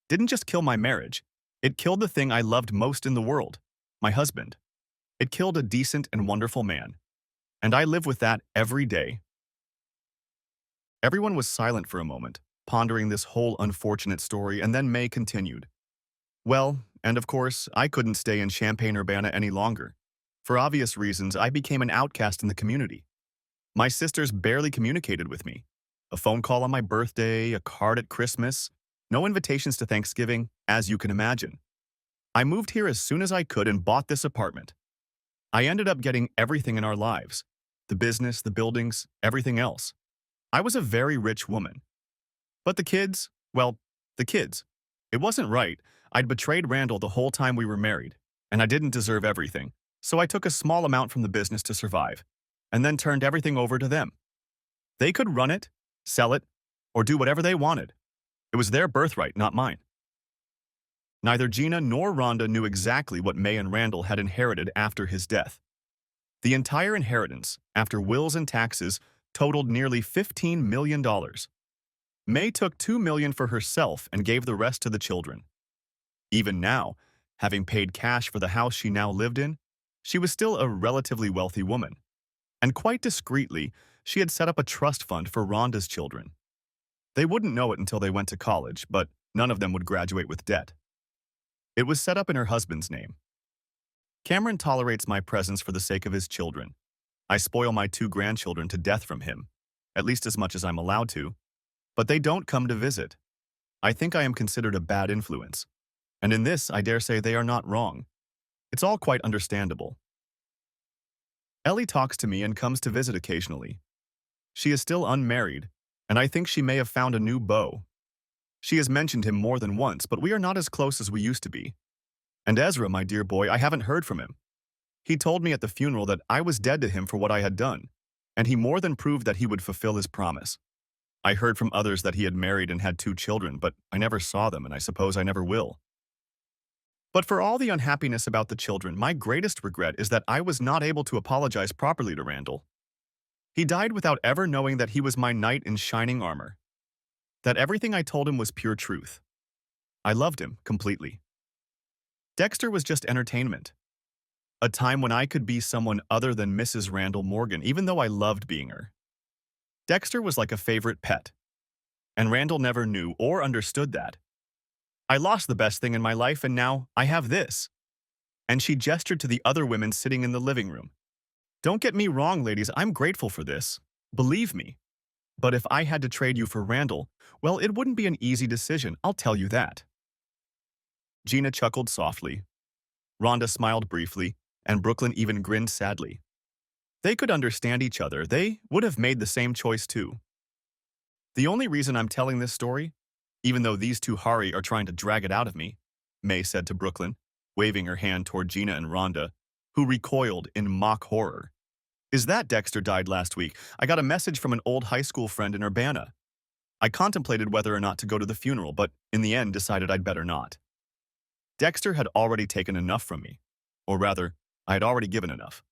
didn't just kill my marriage. It killed the thing I loved most in the world, my husband. It killed a decent and wonderful man. And I live with that every day." Everyone was silent for a moment, pondering this whole unfortunate story, and then May continued. "Well, and of course, I couldn't stay in Champaign-Urbana any longer. For obvious reasons, I became an outcast in the community. My sisters barely communicated with me. A phone call on my birthday, a card at Christmas, no invitations to Thanksgiving, as you can imagine. I moved here as soon as I could and bought this apartment. I ended up getting everything in our lives. The business, the buildings, everything else. I was a very rich woman. But the kids, well, the kids. It wasn't right. I'd betrayed Randall the whole time we were married, and I didn't deserve everything. So I took a small amount from the business to survive, and then turned everything over to them. They could run it, sell it, or do whatever they wanted. It was their birthright, not mine. Neither Gina nor Rhonda knew exactly what May and Randall had inherited after his death. The entire inheritance, after wills and taxes, totaled nearly $15 million. May took $2 million for herself and gave the rest to the children. Even now, having paid cash for the house she now lived in, she was still a relatively wealthy woman. And quite discreetly, she had set up a trust fund for Rhonda's children. They wouldn't know it until they went to college, but none of them would graduate with debt. It was set up in her husband's name. Cameron tolerates my presence for the sake of his children. I spoil my 2 grandchildren to death from him, at least as much as I'm allowed to, but they don't come to visit. I think I am considered a bad influence, and in this I dare say they are not wrong. It's all quite understandable. Ellie talks to me and comes to visit occasionally. She is still unmarried, and I think she may have found a new beau. She has mentioned him more than once, but we are not as close as we used to be. And Ezra, my dear boy, I haven't heard from him. He told me at the funeral that I was dead to him for what I had done, and he more than proved that he would fulfill his promise. I heard from others that he had married and had 2 children, but I never saw them, and I suppose I never will. But for all the unhappiness about the children, my greatest regret is that I was not able to apologize properly to Randall. He died without ever knowing that he was my knight in shining armor, that everything I told him was pure truth. I loved him completely. Dexter was just entertainment. A time when I could be someone other than Mrs. Randall Morgan, even though I loved being her. Dexter was like a favorite pet, and Randall never knew or understood that. I lost the best thing in my life, and now I have this. And she gestured to the other women sitting in the living room. Don't get me wrong, ladies, I'm grateful for this. Believe me. But if I had to trade you for Randall, well, it wouldn't be an easy decision, I'll tell you that. Gina chuckled softly. Rhonda smiled briefly, and Brooklyn even grinned sadly. They could understand each other. They would have made the same choice too. The only reason I'm telling this story, even though these 2 Hari are trying to drag it out of me, May said to Brooklyn, waving her hand toward Gina and Rhonda, who recoiled in mock horror, is that Dexter died last week. I got a message from an old high school friend in Urbana. I contemplated whether or not to go to the funeral, but in the end decided I'd better not. Dexter had already taken enough from me, or rather, I had already given enough.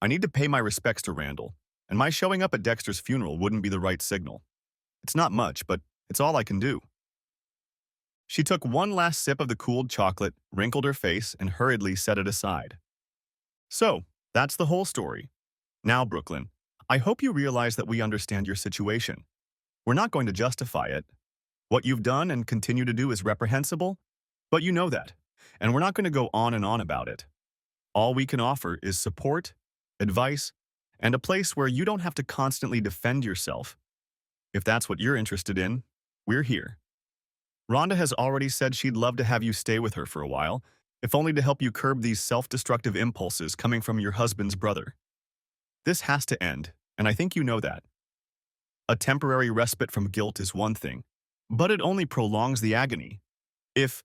I need to pay my respects to Randall, and my showing up at Dexter's funeral wouldn't be the right signal. It's not much, but it's all I can do. She took one last sip of the cooled chocolate, wrinkled her face, and hurriedly set it aside. So, that's the whole story. Now, Brooklyn, I hope you realize that we understand your situation. We're not going to justify it. What you've done and continue to do is reprehensible, but you know that, and we're not going to go on and on about it. All we can offer is support, advice, and a place where you don't have to constantly defend yourself. If that's what you're interested in, we're here. Rhonda has already said she'd love to have you stay with her for a while, if only to help you curb these self-destructive impulses coming from your husband's brother. This has to end, and I think you know that. A temporary respite from guilt is one thing, but it only prolongs the agony. If,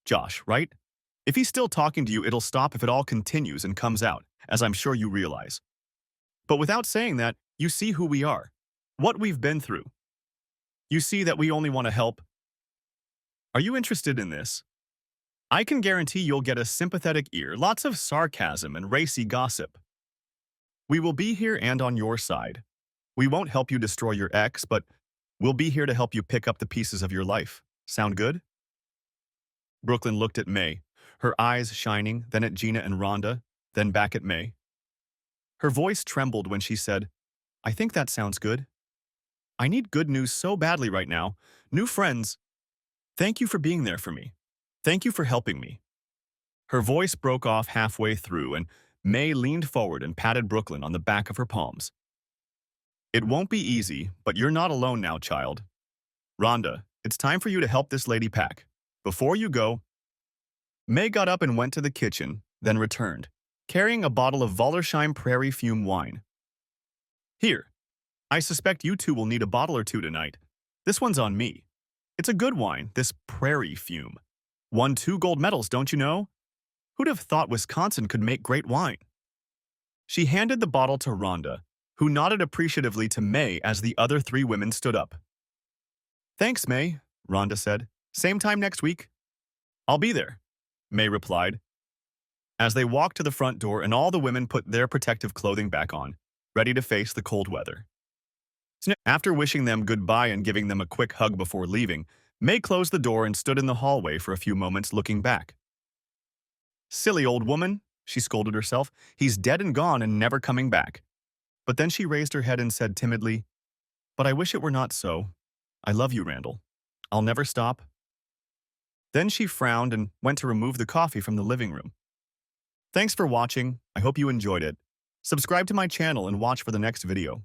Josh, right? If he's still talking to you, it'll stop if it all continues and comes out, as I'm sure you realize. But without saying that, you see who we are, what we've been through. You see that we only want to help. Are you interested in this? I can guarantee you'll get a sympathetic ear, lots of sarcasm and racy gossip. We will be here and on your side. We won't help you destroy your ex, but we'll be here to help you pick up the pieces of your life. Sound good? Brooklyn looked at May, her eyes shining, then at Gina and Rhonda, then back at May. Her voice trembled when she said, I think that sounds good. I need good news so badly right now. New friends. Thank you for being there for me. Thank you for helping me. Her voice broke off halfway through, and May leaned forward and patted Brooklyn on the back of her palms. It won't be easy, but you're not alone now, child. Rhonda, it's time for you to help this lady pack. Before you go, May got up and went to the kitchen, then returned, carrying a bottle of Wallersheim Prairie Fume wine. Here, I suspect you two will need a bottle or two tonight. This one's on me. It's a good wine, this Prairie Fume. Won 2 gold medals, don't you know? Who'd have thought Wisconsin could make great wine? She handed the bottle to Rhonda, who nodded appreciatively to May as the other 3 women stood up. Thanks, May, Rhonda said. Same time next week? I'll be there, May replied, as they walked to the front door and all the women put their protective clothing back on, ready to face the cold weather. After wishing them goodbye and giving them a quick hug before leaving, May closed the door and stood in the hallway for a few moments looking back. Silly old woman, she scolded herself. He's dead and gone and never coming back. But then she raised her head and said timidly, But I wish it were not so. I love you, Randall. I'll never stop. Then she frowned and went to remove the coffee from the living room. Thanks for watching. I hope you enjoyed it. Subscribe to my channel and watch for the next video.